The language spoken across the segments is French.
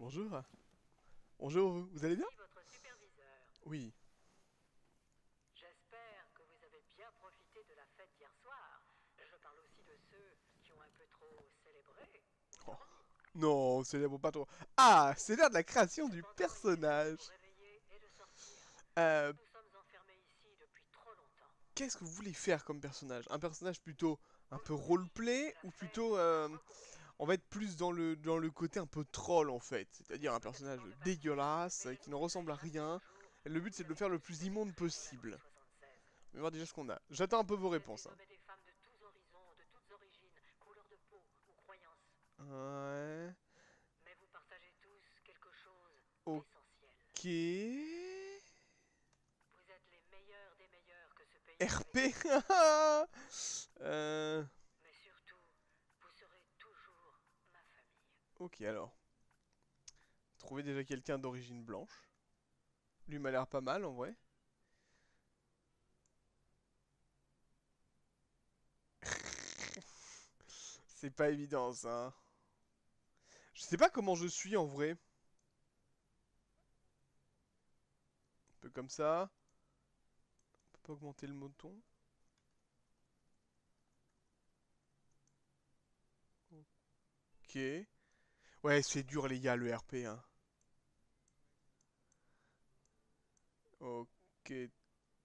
Bonjour. Bonjour, vous allez bien? Ici votre superviseur. Oui. J'espère que vous avez bien profité de la fête d'hier soir. Je parle aussi de ceux qui ont un peu trop célébré ou Oh. dormi. Non, on célèbre pas trop. Ah, c'est l'heure de la création du Cependant, il est l'heure de vous personnage. réveiller et de sortir. Euh, Nous sommes enfermés ici depuis trop longtemps. Qu'est-ce que vous voulez faire comme personnage? Un personnage plutôt un peu roleplay La ou fête plutôt va recommencer. on va être plus dans le côté un peu troll en fait, c'est-à-dire un Vous êtes le personnage genre de personne qui dégueulasse paie le qui ne mouillage ressemble à chaque rien. jour Et le but c'est où de la le faire le justice plus fait des immonde crimes à Louis possible. XVI. On va voir déjà ce qu'on a. J'attends un peu vos Vous êtes réponses, des hein. hommes et des femmes de tous horizons, de toutes origines, couleurs de peau ou croyances. Ouais. Mais vous partagez tous quelque chose Ok. d'essentiel. Vous êtes les meilleurs des meilleurs que ce pays ait RP. connu. euh... Mais surtout, vous serez toujours ma famille. Ok alors. Trouver déjà quelqu'un d'origine blanche. Lui m'a l'air pas mal en vrai. C'est pas évident ça. Je sais pas comment je suis en vrai. Un peu comme ça. On peut pas augmenter le mouton. Ok. Ouais, c'est dur les gars le RP hein. Ok,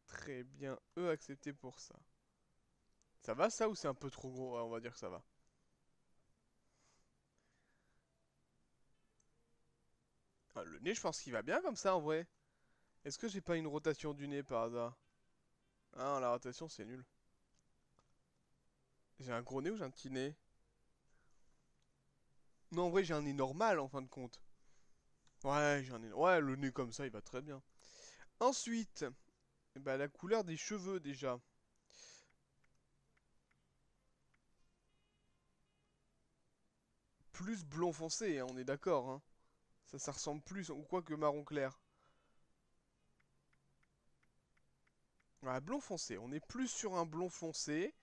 très bien. Eux acceptés pour ça. Ça va ça ou c'est un peu trop gros? Ouais, on va dire que ça va. Ah, le nez, je pense qu'il va bien comme ça en vrai. Est-ce que j'ai pas une rotation du nez par hasard? Ah, la rotation c'est nul. J'ai un gros nez ou j'ai un petit nez? Non, en vrai, j'ai un nez normal en fin de compte. Ouais, j'ai un nez. Ouais, le nez comme ça, il va très bien. Ensuite, bah, la couleur des cheveux déjà. Plus blond foncé, hein, on est d'accord. Hein. Ça ressemble plus ou quoi que marron clair. Ouais, blond foncé. On est plus sur un blond foncé.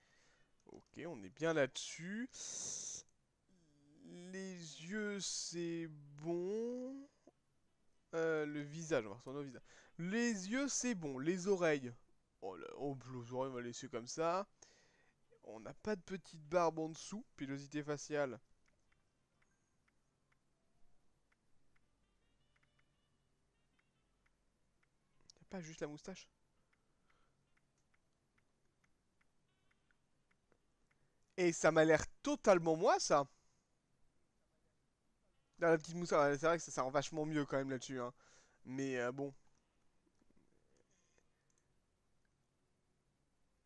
Ok, on est bien là-dessus. Les yeux, c'est bon. Le visage, on va retourner au visage. Les yeux, c'est bon. Les oreilles. Oh, là, oh, les oreilles, on va laisser comme ça. On n'a pas de petite barbe en dessous. Pilosité faciale. Y a pas juste la moustache? Et ça m'a l'air totalement moi, ça. Ah, la petite moustache, ouais, c'est vrai que ça rend vachement mieux quand même là-dessus. Hein. Mais bon.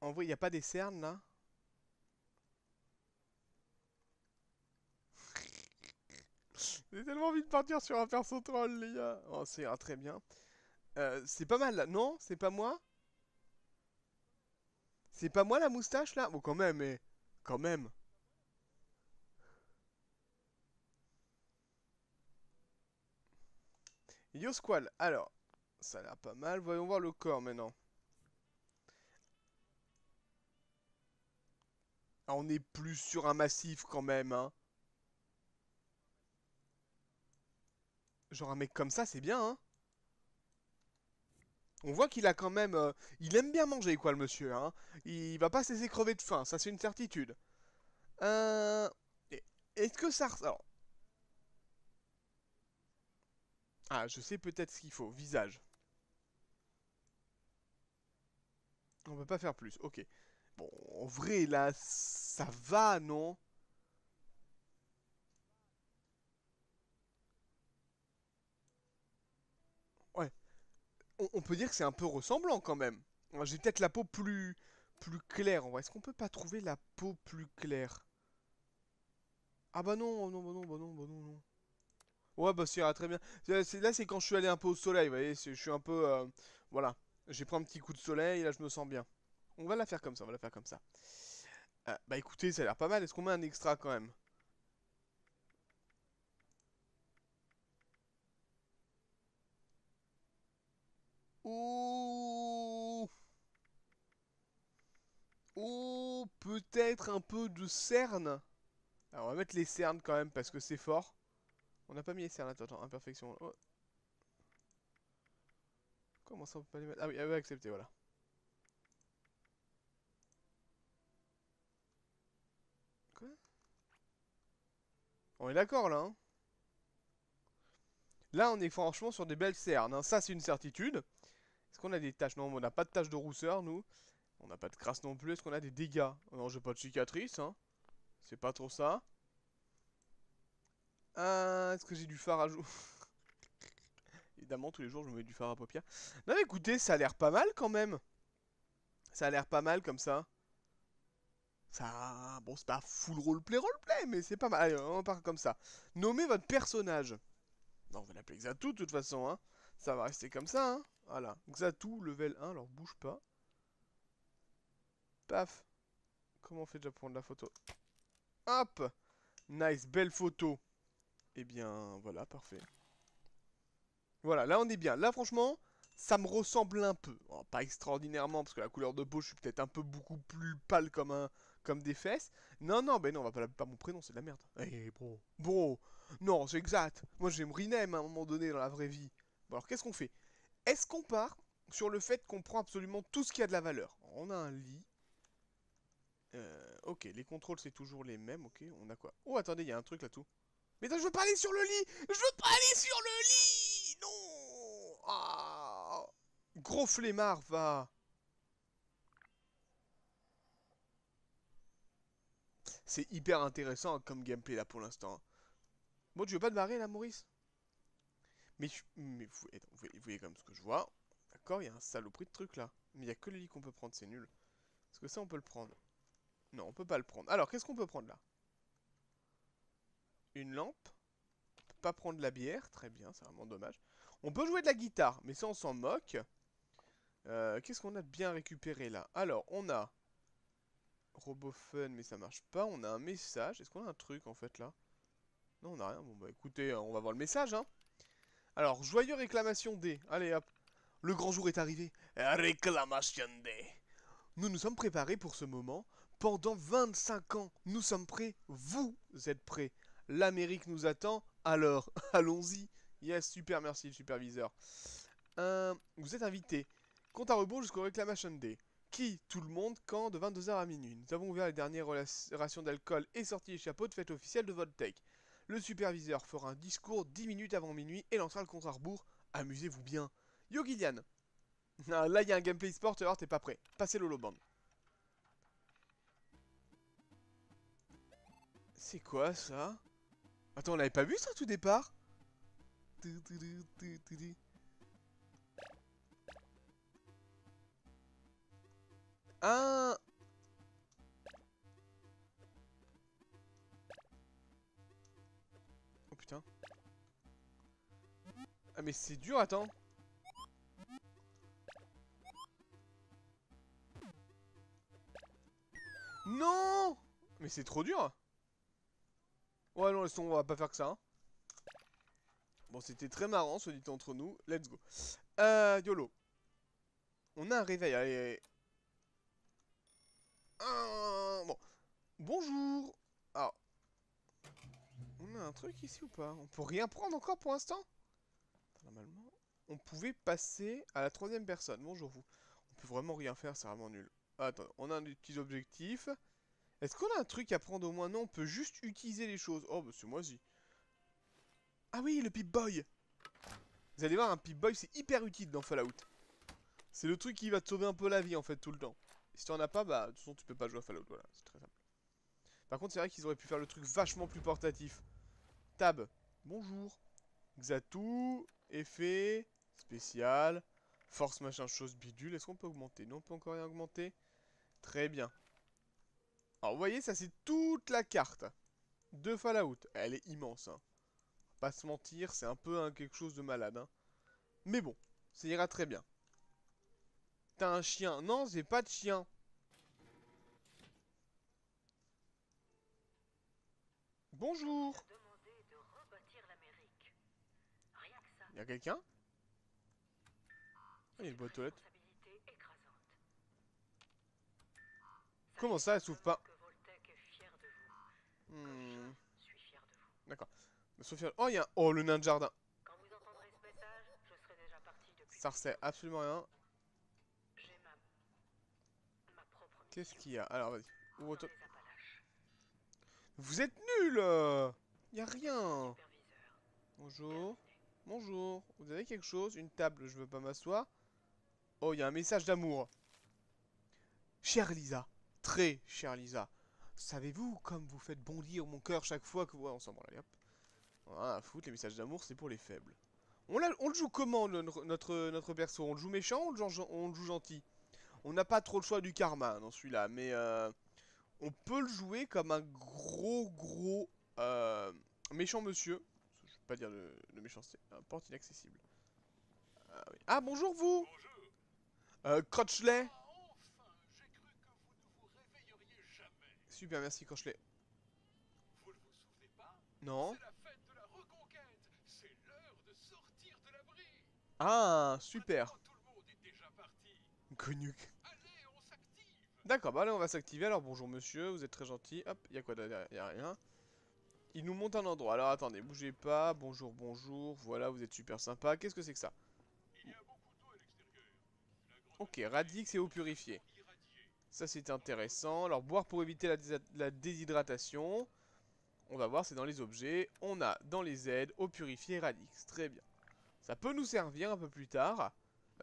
En vrai, il n'y a pas des cernes là? J'ai tellement envie de partir sur un perso troll, les gars. Oh, ça ira très bien. C'est pas mal là. Non? C'est pas moi? C'est pas moi la moustache là? Bon, quand même, mais. Quand même. Yo Squall. Alors, ça a l'air pas mal. Voyons voir le corps maintenant. Ah, on est plus sur un massif quand même, hein. Genre un mec comme ça, c'est bien, hein. On voit qu'il a quand même... il aime bien manger, quoi, le monsieur, hein. Il va pas se laisser crever de faim, ça c'est une certitude. Euh... Est-ce que ça... Alors... Ah, je sais peut-être ce qu'il faut. Visage. On peut pas faire plus, ok. Bon, en vrai, là, ça va, non? Ouais. On peut dire que c'est un peu ressemblant, quand même. J'ai peut-être la peau plus claire, en vrai. Est-ce qu'on peut pas trouver la peau plus claire? Ah bah non, oh non, bah non, bah non, bah non, non. Ouais, bah ça ira très bien. Là, c'est quand je suis allé un peu au soleil, vous voyez, je suis un peu... voilà. J'ai pris un petit coup de soleil, et là, je me sens bien. On va la faire comme ça, on va la faire comme ça. Bah écoutez, ça a l'air pas mal. Est-ce qu'on met un extra quand même? Oh, oh, peut-être un peu de cerne. Alors, on va mettre les cernes quand même, parce que c'est fort. On n'a pas mis SR là, attends, imperfection. Oh. Comment ça on peut pas les mettre? Ah oui, accepté, voilà. Quoi? On est d'accord là, hein? Là, on est franchement sur des belles cernes, hein. Ça, c'est une certitude. Est-ce qu'on a des taches? Non, on n'a pas de taches de rousseur, nous. On n'a pas de crasse non plus. Est-ce qu'on a des dégâts? Non, j'ai pas de cicatrices, hein. C'est pas trop ça. Est-ce que j'ai du fard à jour? Évidemment, tous les jours, je me mets du fard à paupières. Non, mais écoutez, ça a l'air pas mal quand même. Ça a l'air pas mal comme ça. Ça, bon, c'est pas full roleplay, mais c'est pas mal. Allez, on part comme ça. Nommez votre personnage. Non, on va l'appeler Xatu de toute façon, hein. Ça va rester comme ça, hein. Voilà. Xatu, level 1, alors bouge pas. Paf. Comment on fait déjà pour prendre la photo? Hop. Nice, belle photo. Eh bien, voilà, parfait. Voilà, là on est bien. Là, franchement, ça me ressemble un peu. Oh, pas extraordinairement, parce que la couleur de peau, je suis peut-être un peu beaucoup plus pâle comme des fesses. Non, non, ben non, on va pas mon prénom, c'est de la merde. Eh, bro. Bro. Non, c'est exact. Moi, j'ai Rename à un moment donné dans la vraie vie. Bon, alors, qu'est-ce qu'on fait? Est-ce qu'on part sur le fait qu'on prend absolument tout ce qui a de la valeur? On a un lit. Ok, les contrôles, c'est toujours les mêmes. Ok, on a quoi? Oh, attendez, il y a un truc là-tout. Mais non, je veux pas aller sur le lit! Je veux pas aller sur le lit! Non! Ah! Gros flemmard, va! C'est hyper intéressant comme gameplay là pour l'instant. Bon, tu veux pas te barrer là, Maurice? Mais vous voyez comme ce que je vois. D'accord, il y a un saloperie de truc là. Mais il y a que le lit qu'on peut prendre, c'est nul. Est-ce que ça on peut le prendre? Non, on peut pas le prendre. Alors, qu'est-ce qu'on peut prendre là? Une lampe. On peut pas prendre de la bière. Très bien, c'est vraiment dommage. On peut jouer de la guitare, mais ça on s'en moque. Qu'est-ce qu'on a de bien récupéré là? Alors, on a Robofun, mais ça marche pas. On a un message. Est-ce qu'on a un truc en fait là? Non, on a rien. Bon bah écoutez, on va voir le message, hein. Alors, joyeux réclamation D. Allez hop. Le grand jour est arrivé. Réclamation D. Nous nous sommes préparés pour ce moment. Pendant 25 ans, nous sommes prêts. Vous êtes prêts. L'Amérique nous attend. Alors, allons-y. Yes, super, merci le superviseur. Vous êtes invité. Compte à rebours jusqu'au Reclamation Day. Qui? Tout le monde, quand? De 22 h à minuit. Nous avons ouvert les dernières rations d'alcool et sorti les chapeaux de fête officielle de votre tech. Le superviseur fera un discours 10 minutes avant minuit et lancera le compte à rebours. Amusez-vous bien. Yo Gillian. Ah, là, il y a un gameplay sport, alors t'es pas prêt. Passez l'holoband. C'est quoi ça? Attends, on l'avait pas vu ça tout départ? Ah. Oh putain. Ah mais c'est dur, attends. Non. Mais c'est trop dur. Ouais non, laisse tomber, on va pas faire que ça, hein. Bon, c'était très marrant, se dit entre nous. Let's go. YOLO. On a un réveil, allez, allez. Bon. Bonjour. Alors, on a un truc ici ou pas? On peut rien prendre encore pour l'instant? Normalement, on pouvait passer à la troisième personne. Bonjour vous. On peut vraiment rien faire, c'est vraiment nul. Attends, on a des petits objectifs. Est-ce qu'on a un truc à prendre au moins? Non, on peut juste utiliser les choses. Oh, bah c'est moisi. Ah oui, le Pip-Boy. Vous allez voir, un Pip-Boy, c'est hyper utile dans Fallout. C'est le truc qui va te sauver un peu la vie, en fait, tout le temps. Si tu en as pas, bah, de toute façon, tu peux pas jouer à Fallout, voilà, c'est très simple. Par contre, c'est vrai qu'ils auraient pu faire le truc vachement plus portatif. Tab, bonjour. Xatu, effet, spécial, force machin chose bidule. Est-ce qu'on peut augmenter? Non, on peut encore rien augmenter. Très bien. Alors, vous voyez, ça c'est toute la carte de Fallout. Elle est immense, hein. Pas se mentir, c'est un peu quelque chose de malade, hein. Mais bon, ça ira très bien. T'as un chien? Non, j'ai pas de chien. Bonjour. Y'a quelqu'un? Ah, y'a une boîte aux lettres. Comment ça, elle s'ouvre pas? D'accord. Sophia... Oh, il y a un... Oh, le nain de jardin. Quand vous entendrez ce message, je serai déjà parti depuis Ça ressemble plusieurs mois. absolument rien. J'ai ma propre Qu'est-ce mission qu'il y a? Alors, vas-y. Ouvre dans toi. les Appalaches. Vous êtes nuls y a rien. Superviseur, Bonjour. terminé. Bonjour. Vous avez quelque chose? Une table, je veux pas m'asseoir. Oh, il y a un message d'amour. Chère Lisa. Très chère Lisa. Savez-vous comme vous faites bondir mon cœur chaque fois que vous... Ouais, on s'en branle, allez hop. Voilà, à foutre, les messages d'amour, c'est pour les faibles. On le joue comment, notre perso? On le joue méchant ou on le joue gentil? On n'a pas trop le choix du karma dans celui-là, mais on peut le jouer comme un gros euh, méchant monsieur. Je vais pas dire de méchanceté, un porte inaccessible. Ah, oui. Ah, bonjour vous. Bonjour. Crotchley. Ah, enfin, j'ai cru que vous ne vous réveilleriez jamais. Super, merci Crotchley. Vous ne vous souvenez pas? Non. C'est la fête de la reconquête. C'est l'heure de sortir de l'abri. Ah, super. Pratiquement tout le monde est déjà parti. Connu. Allez, on s'active. D'accord, bah allez, on va s'activer. Alors, bonjour monsieur, vous êtes très gentil. Hop, il y a quoi derrière? Y a rien. Il nous monte un endroit. Alors, attendez, bougez pas. Bonjour, bonjour. Voilà, vous êtes super sympa. Qu'est-ce que c'est que ça? Il y a beaucoup d'eau à l'extérieur. La Ok, grenouille radix et eau purifiée. sont irradiées. Ça, c'est intéressant. Alors, boire pour éviter la déshydratation. On va voir, c'est dans les objets. On a dans les aides, eau purifiée, radix. Très bien. Ça peut nous servir un peu plus tard.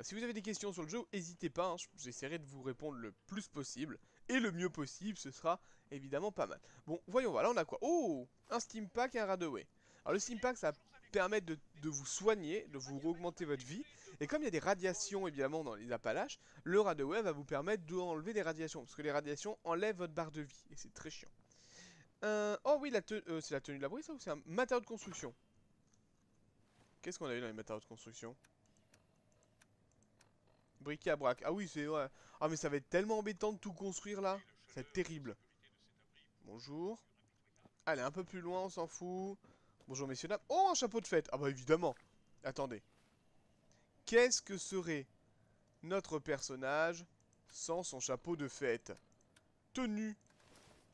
Si vous avez des questions sur le jeu, n'hésitez pas. Hein, j'essaierai de vous répondre le plus possible. Et le mieux possible, ce sera évidemment pas mal. Bon, voyons, voilà, on a quoi? Oh, un Steam Pack et un Radaway. Alors, le Steam Pack, ça permet de vous soigner, de vous augmenter votre vie. Et comme il y a des radiations, évidemment, dans les Appalaches, le Radaway va vous permettre d'enlever des radiations. Parce que les radiations enlèvent votre barre de vie. Et c'est très chiant. Oh oui, c'est la tenue de l'abri, ça, ou c'est un matériau de construction? Qu'est-ce qu'on a eu dans les matériaux de construction? Briquet à braque. Ah oui, c'est... Ouais. Ah mais ça va être tellement embêtant de tout construire là. Ça va être terrible. Bonjour. Allez, un peu plus loin, on s'en fout. Bonjour messieurs, dames. Oh, un chapeau de fête. Ah bah évidemment. Attendez. Qu'est-ce que serait notre personnage sans son chapeau de fête? Tenue.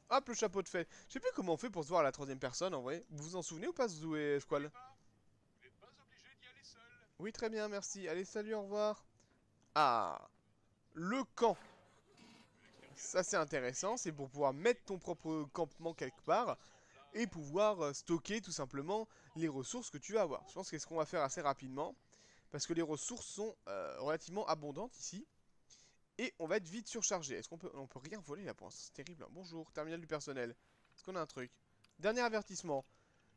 Hop, le chapeau de fête. Je sais plus comment on fait pour se voir à la troisième personne en vrai. Vous vous en souvenez ou pas, Zoé Squall? Vous n'êtes pas obligé d'y aller seul. Oui, très bien, merci. Allez, salut, au revoir. Ah, le camp. Ça, c'est intéressant. C'est pour pouvoir mettre ton propre campement quelque part et pouvoir stocker tout simplement les ressources que tu vas avoir. Je pense que c'est ce qu'on va faire assez rapidement parce que les ressources sont relativement abondantes ici et on va être vite surchargé. Est-ce on peut rien voler là pour l'instant? C'est terrible. Hein. Bonjour, terminal du personnel. Est-ce qu'on a un truc? Dernier avertissement.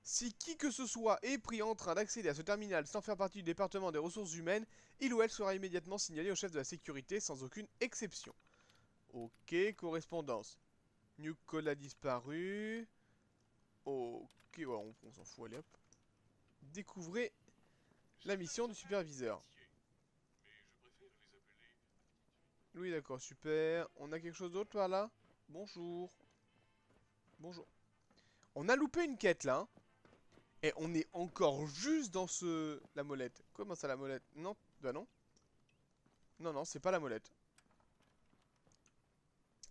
Si qui que ce soit est pris en train d'accéder à ce terminal sans faire partie du département des ressources humaines, il ou elle sera immédiatement signalé au chef de la sécurité sans aucune exception. Ok, correspondance. Newcall a disparu. Ok, ouais, on s'en fout, allez hop. Découvrez la mission du superviseur. Mais je préfère les appeler. Oui, d'accord, super. On a quelque chose d'autre par là? Bonjour. Bonjour. On a loupé une quête là. Hein. Et on est encore juste dans ce... La molette. Comment ça la molette? Non, bah non. Non, non, c'est pas la molette.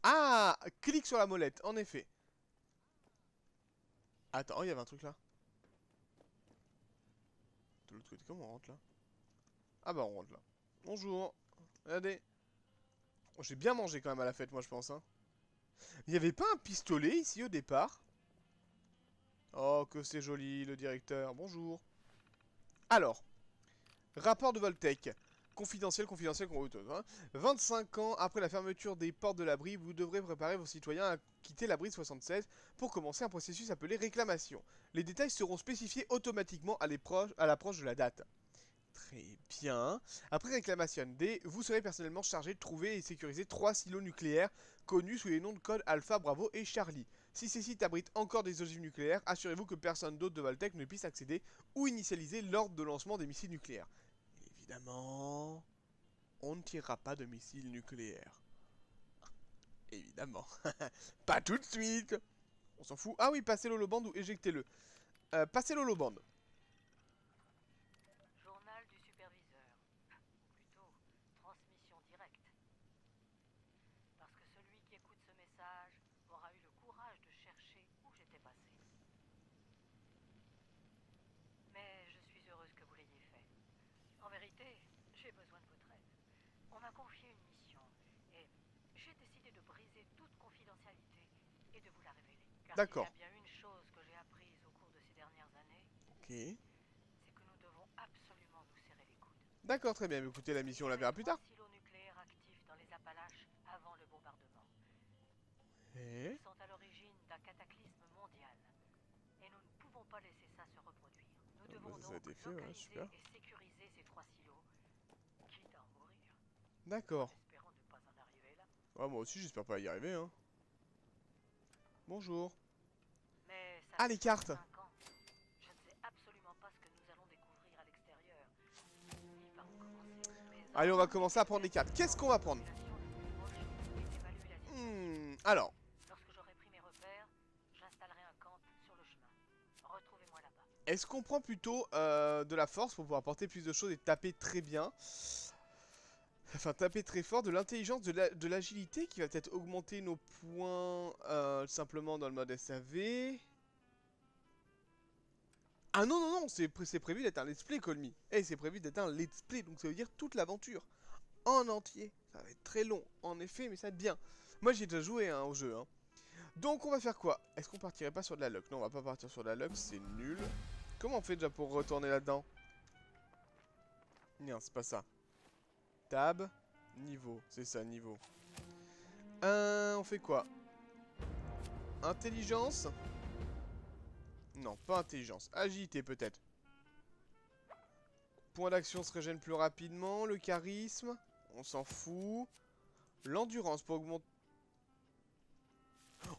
Ah! Clique sur la molette, en effet. Attends, oh, il y avait un truc là. De l'autre côté, comment on rentre là? Ah bah on rentre là. Bonjour. Regardez. Oh, j'ai bien mangé quand même à la fête, moi je pense. Hein. Il n'y avait pas un pistolet ici au départ? Oh, que c'est joli, le directeur. Bonjour. Alors, rapport de Voltec. Confidentiel, confidentiel, hein. 25 ans après la fermeture des portes de l'abri, vous devrez préparer vos citoyens à quitter l'abri 76 pour commencer un processus appelé réclamation. Les détails seront spécifiés automatiquement à l'approche de la date. Très bien. Après réclamation D, vous serez personnellement chargé de trouver et sécuriser 3 silos nucléaires connus sous les noms de code Alpha, Bravo et Charlie. Si ces sites abritent encore des ogives nucléaires, assurez-vous que personne d'autre de Voltec ne puisse accéder ou initialiser l'ordre de lancement des missiles nucléaires. Évidemment, on ne tirera pas de missiles nucléaires. Évidemment. Pas tout de suite. On s'en fout. Ah oui, passez l'holoband ou éjectez-le. Passez l'holoband. Journal du superviseur. Ou plutôt, transmission directe. Parce que celui qui écoute ce message aura eu le courage de chercher où j'étais passé. de vous la révéler. Car D'accord. s'il y a bien une chose que j'ai apprise au cours de ces dernières années, Ok. c'est que nous devons absolument nous serrer les coudes. D'accord, très bien. Mais écoutez, la mission, on la verra plus tard. 3 silos nucléaires actifs dans les Appalaches avant le bombardement. Eh? Ils sont à l'origine d'un cataclysme mondial. Et nous ne pouvons pas laisser ça se reproduire. Nous devons Ça a donc été fait, ouais, localiser super. et sécuriser ces 3 silos, quitte à en mourir, en D'accord. espérant ne pas en arriver là. Ouais, moi aussi, j'espère pas y arriver, hein. Bonjour. Mais ça Ah, fait les cartes. 5 ans. Je ne sais absolument pas ce que nous allons découvrir à l'extérieur. Il va recommencer. Mes Allez, on va ordres commencer à prendre les cartes. Qu'est-ce qu'on va prendre? population le plus proche et d'évaluer la situation. Alors. Lorsque j'aurai pris mes repères, j'installerai un camp sur le chemin. Retrouvez-moi là-bas. Est-ce qu'on prend plutôt de la force pour pouvoir porter plus de choses et taper très bien? Enfin, taper très fort, de l'intelligence, de l'agilité qui va peut-être augmenter nos points simplement dans le mode SAV. Ah non, non, non, c'est prévu d'être un let's play, Colmy. Et c'est prévu d'être un let's play, donc ça veut dire toute l'aventure. En entier. Ça va être très long, en effet, mais ça va être bien. Moi, j'ai déjà joué hein, au jeu. Hein. Donc, on va faire quoi? Est-ce qu'on partirait pas sur de la luck? Non, on va pas partir sur de la luck, c'est nul. Comment on fait déjà pour retourner là-dedans? Non, c'est pas ça. Tab, niveau, c'est ça, niveau. On fait quoi? Intelligence? Non, pas intelligence. Agilité, peut-être. Point d'action se régène plus rapidement. Le charisme, on s'en fout. L'endurance pour augmenter...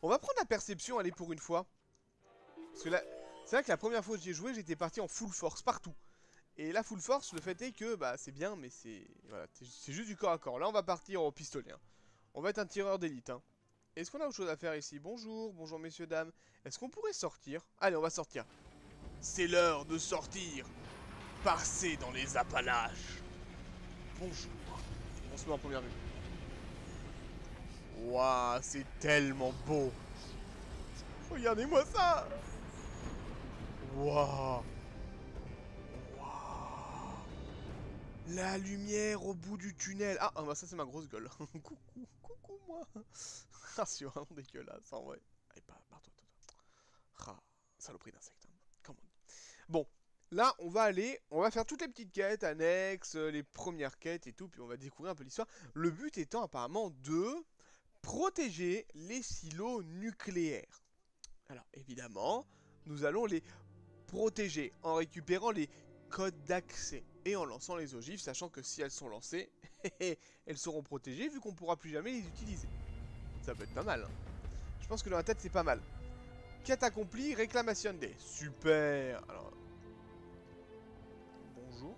On va prendre la perception, allez, pour une fois. Parce que là, c'est vrai que la première fois que j'y ai joué, j'étais parti en full force, partout. Et la full force, le fait est que, bah, c'est bien, mais c'est... Voilà, c'est juste du corps à corps. Là, on va partir au pistolet. Hein. On va être un tireur d'élite, hein. Est-ce qu'on a autre chose à faire ici? Bonjour, bonjour messieurs, dames. Est-ce qu'on pourrait sortir? Allez, on va sortir. C'est l'heure de sortir. Passer dans les Appalaches. Bonjour. On se met en première vue. Waouh, c'est tellement beau. Regardez-moi ça. Waouh. Waouh. La lumière au bout du tunnel. Ah, bah ça c'est ma grosse gueule. Coucou, coucou moi. Ah, c'est vraiment dégueulasse en vrai. Allez, barre-toi, toi. Ah, saloperie d'insecte. Hein. Comment on dit. Bon, là, on va faire toutes les petites quêtes annexes, les premières quêtes et tout, puis on va découvrir un peu l'histoire. Le but étant apparemment de protéger les silos nucléaires. Alors, évidemment, nous allons les protéger en récupérant les codes d'accès et en lançant les ogives, sachant que si elles sont lancées, elles seront protégées vu qu'on ne pourra plus jamais les utiliser. Ça peut être pas mal. Hein. Je pense que dans la tête, c'est pas mal. Quête accomplie, réclamation des. Super. Alors, bonjour.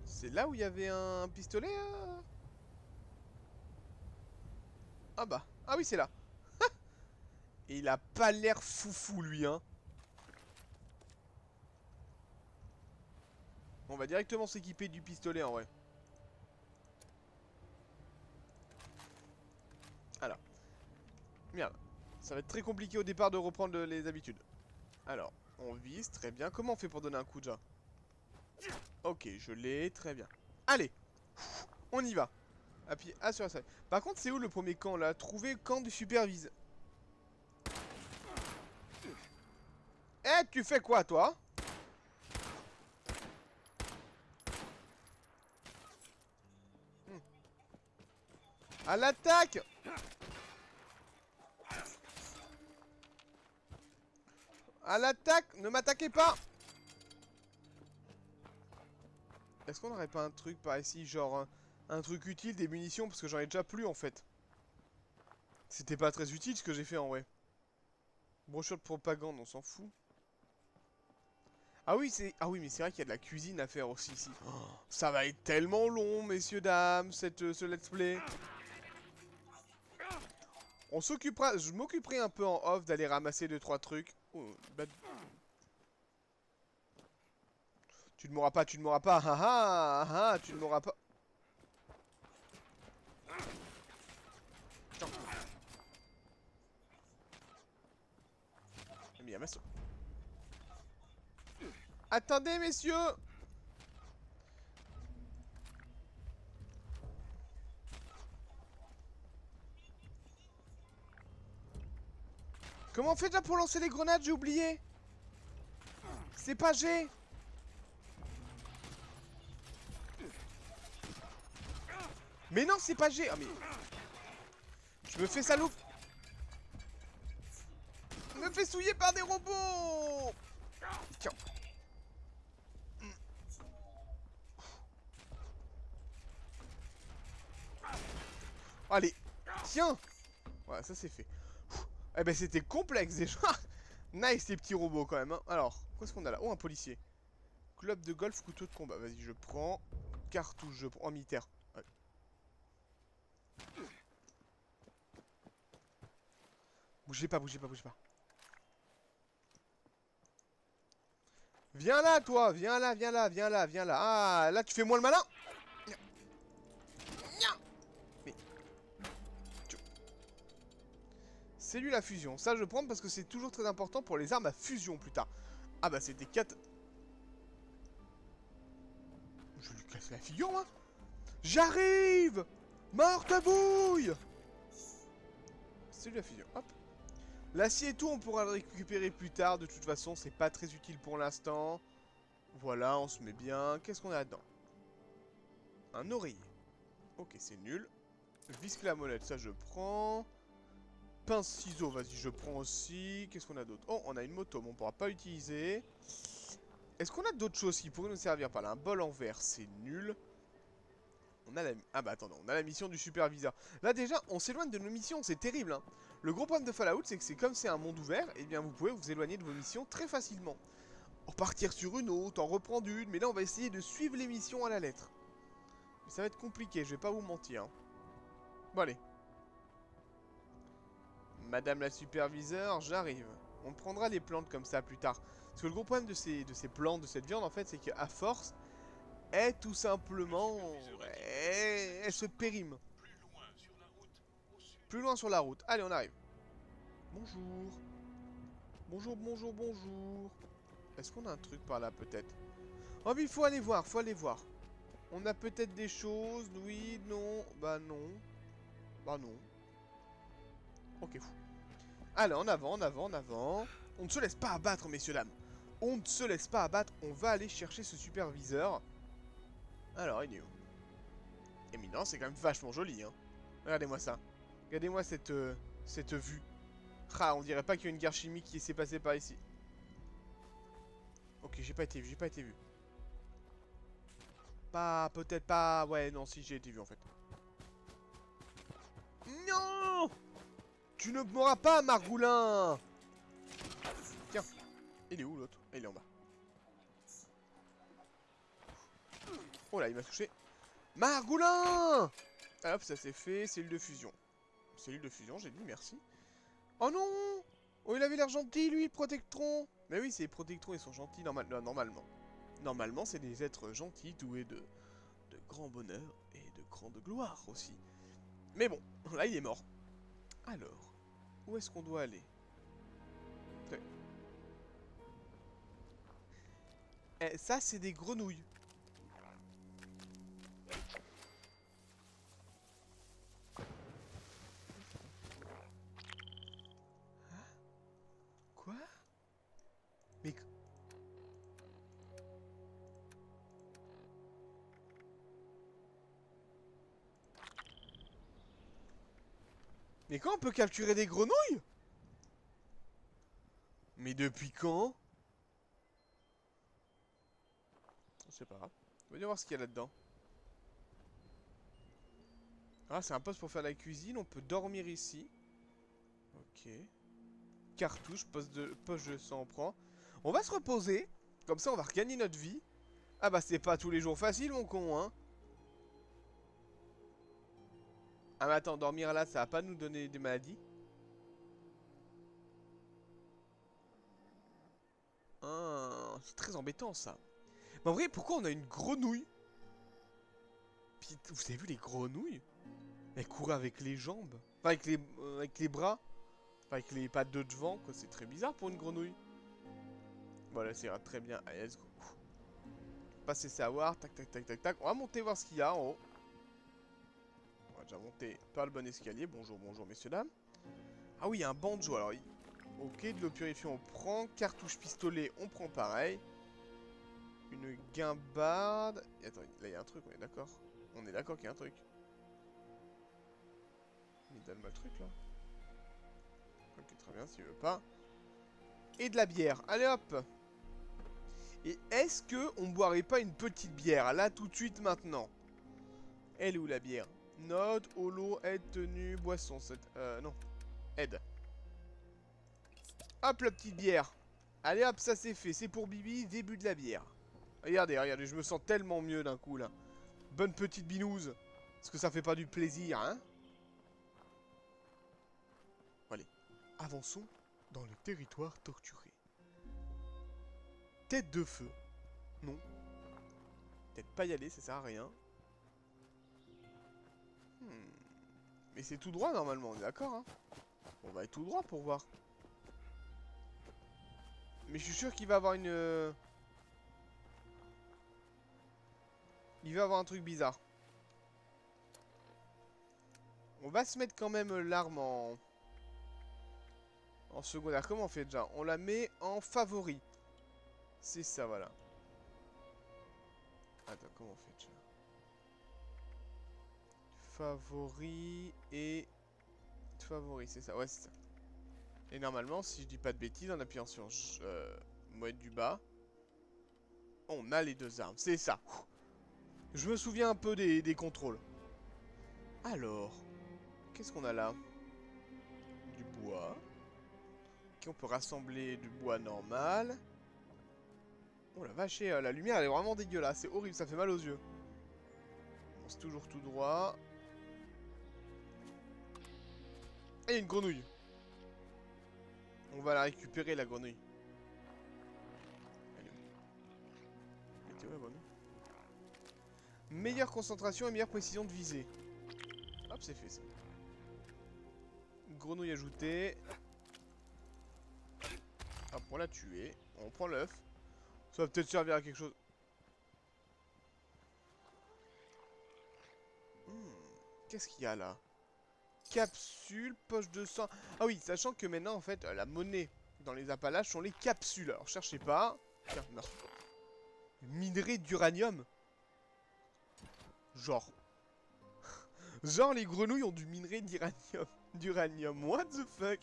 C'est là où il y avait un pistolet Ah bah. Ah oui, c'est là. Et il a pas l'air foufou, lui, hein. On va directement s'équiper du pistolet, en vrai. Alors. Merde. Ça va être très compliqué au départ de reprendre les habitudes. Alors, on vise, très bien. Comment on fait pour donner un coup déjà? Ok, je l'ai, très bien. Allez. On y va. Appuyez A sur la salle. Par contre, c'est où le premier camp, là? Trouver camp du supervise. Eh, tu fais quoi, toi? À l'attaque! À l'attaque! Ne m'attaquez pas! Est-ce qu'on n'aurait pas un truc par ici, genre un truc utile, des munitions? Parce que j'en ai déjà plus, en fait. C'était pas très utile, ce que j'ai fait, en vrai. Brochure de propagande, on s'en fout. Ah oui, mais c'est vrai qu'il y a de la cuisine à faire aussi, ici. Oh, ça va être tellement long, messieurs, dames, ce let's play. On s'occupera... Je m'occuperai un peu en off d'aller ramasser 2-3 trucs. Oh, bah... Tu ne m'auras pas, tu ne m'auras pas. Ah ah, ah, tu ne m'auras pas. Putain. Mais il y a masse. Attendez, messieurs. Comment on fait déjà pour lancer les grenades? J'ai oublié. C'est pas G. Mais non, c'est pas G. Ah mais... Je me fais salaud. Je me fais souiller par des robots. Tiens. Allez. Tiens. Voilà, ça c'est fait. Eh ben c'était complexe déjà. Nice les petits robots quand même. Hein. Alors, qu'est-ce qu'on a là? Oh, un policier. Club de golf, couteau de combat. Vas-y, je prends. Cartouche, je prends. Oh, militaire. Ouais. Bougez pas, bougez pas, bougez pas. Viens là, toi. Viens là, viens là, viens là, viens là. Ah, là, tu fais moins le malin. Mais... C'est lui la fusion. Ça, je prends parce que c'est toujours très important pour les armes à fusion plus tard. Ah bah, c'était 4... Je vais lui casser la figure, moi. J'arrive. Morte bouille. C'est lui la fusion. Hop. L'acier et tout, on pourra le récupérer plus tard. De toute façon, c'est pas très utile pour l'instant. Voilà, on se met bien. Qu'est-ce qu'on a là-dedans? Un oreiller. Ok, c'est nul. Vis la molette, ça je prends. Pince-ciseaux, vas-y, je prends aussi. Qu'est-ce qu'on a d'autre? Oh, on a une moto, mais on pourra pas utiliser. Est-ce qu'on a d'autres choses qui pourraient nous servir? Par là, un bol en verre, c'est nul. On a la... Ah bah attendez, on a la mission du superviseur. Là déjà, on s'éloigne de nos missions, c'est terrible. Hein. Le gros problème de Fallout, c'est que c'est comme c'est un monde ouvert, et bien vous pouvez vous éloigner de vos missions très facilement. En partir sur une autre, en reprendre une, mais là on va essayer de suivre les missions à la lettre. Mais ça va être compliqué, je vais pas vous mentir. Hein. Bon allez. Madame la superviseure, j'arrive. On prendra les plantes comme ça plus tard. Parce que le gros problème de ces plantes, de cette viande en fait, c'est qu'à force... est tout simplement... elle se périme. Plus loin sur la route. Allez, on arrive. Bonjour. Bonjour, bonjour, bonjour. Est-ce qu'on a un truc par là, peut-être? Oh, mais il faut aller voir, faut aller voir. On a peut-être des choses, oui, non. Bah non. Bah non. Ok, fou. Allez, en avant, en avant, en avant. On ne se laisse pas abattre, messieurs, dames. On ne se laisse pas abattre. On va aller chercher ce superviseur. Alors, il est où? Éminent, c'est quand même vachement joli, hein. Regardez-moi ça. Regardez-moi cette vue. Ah, on dirait pas qu'il y a une guerre chimique qui s'est passée par ici. Ok, j'ai pas été vu, j'ai pas été vu. Pas, peut-être pas... Ouais, non, si, j'ai été vu, en fait. Non! Tu ne m'auras pas, Margoulin! Tiens. Il est où, l'autre? Il est en bas. Oh là, il m'a touché. Margoulin! Ah, hop, ça c'est fait. Cellule de fusion. Cellule de fusion, j'ai dit merci. Oh non! Oh, il avait l'air gentil, lui, le Protectron! Mais oui, ces Protectrons, ils sont gentils normalement. Normalement, c'est des êtres gentils, doués de grand bonheur et de grande gloire aussi. Mais bon, là, il est mort. Alors, où est-ce qu'on doit aller? Eh, ça, c'est des grenouilles. Quoi? Mais... Mais quand on peut capturer des grenouilles? Mais depuis quand? C'est pas grave. On va bien voir ce qu'il y a là-dedans. Ah, c'est un poste pour faire la cuisine. On peut dormir ici. Ok. Cartouche, poche de sang, on prend. On va se reposer. Comme ça, on va regagner notre vie. Ah bah, c'est pas tous les jours facile, mon con, hein. Ah mais attends, dormir là, ça va pas nous donner des maladies? Ah, c'est très embêtant, ça. Mais en vrai, pourquoi on a une grenouille? Puis, vous avez vu les grenouilles? Elles courent avec les jambes. Enfin, avec les bras. Enfin, avec les pattes de devant, quoi. C'est très bizarre pour une grenouille. Voilà, ça ira très bien. Allez, let's go. Passer savoir. Tac, tac, tac, tac, tac. On va monter voir ce qu'il y a en haut. On va déjà monter par le bon escalier. Bonjour, bonjour, messieurs, dames. Ah oui, il y a un banjo. Alors, Ok, de l'eau purifiée, on prend. Cartouche pistolet, on prend pareil. Une guimbarde. Et attends, là, il y a un truc, on est d'accord? On est d'accord qu'il y a un truc. Il donne-moi le truc, là. Ok, très bien, s'il veut pas. Et de la bière. Allez, hop. Et est-ce que on boirait pas une petite bière, là, tout de suite, maintenant? Elle est où, la bière? Note, holo, aide, tenue, boisson. Non. Aide. Hop, la petite bière. Allez, hop, ça c'est fait. C'est pour Bibi, début de la bière. Regardez, regardez, je me sens tellement mieux d'un coup, là. Bonne petite binouse. Est-ce que ça fait pas du plaisir, hein? Allez, avançons dans le territoire torturé. Tête de feu. Non. Peut-être pas y aller, ça sert à rien. Mais c'est tout droit, normalement, on est d'accord, hein? On va être tout droit pour voir. Mais je suis sûr qu'il va avoir une... Il va avoir un truc bizarre. On va se mettre quand même l'arme en secondaire. Comment on fait déjà? On la met en favori. C'est ça, voilà. Attends, comment on fait déjà? Favori et... Favori, c'est ça. Ouais, c'est ça. Et normalement, si je dis pas de bêtises, en appuyant sur mode du bas, on a les deux armes. C'est ça. Je me souviens un peu des contrôles. Alors, qu'est-ce qu'on a là? Du bois. Ok, on peut rassembler du bois normal. Oh la vache, la lumière elle est vraiment dégueulasse. C'est horrible, ça fait mal aux yeux. Bon, c'est toujours tout droit. Et une grenouille. On va la récupérer, la grenouille. Elle est où? Elle était où, la grenouille? Meilleure concentration et meilleure précision de visée. Hop, c'est fait ça. Grenouille ajoutée. Hop, on l'a tué. On prend l'œuf. Ça va peut-être servir à quelque chose. Qu'est-ce qu'il y a là? Capsule, poche de sang. Ah oui, sachant que maintenant, en fait, la monnaie dans les Appalaches sont les capsules. Alors, cherchez pas. Tiens, merci. Minerai d'uranium. Genre. Genre, les grenouilles ont du minerai d'uranium. D'uranium. What the fuck?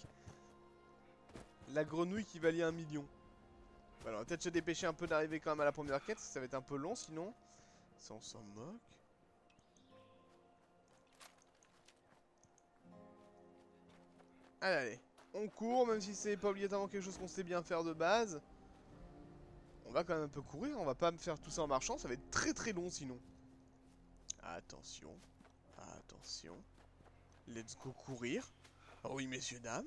La grenouille qui valait 1 million. Voilà, on va peut-être se dépêcher un peu d'arriver quand même à la première quête. Ça va être un peu long sinon. Ça, on s'en moque. Allez, allez. On court, même si c'est pas obligatoirement quelque chose qu'on sait bien faire de base. On va quand même un peu courir. On va pas me faire tout ça en marchant. Ça va être très très long sinon. Attention. Attention. Let's go courir. Oh oui, messieurs, dames.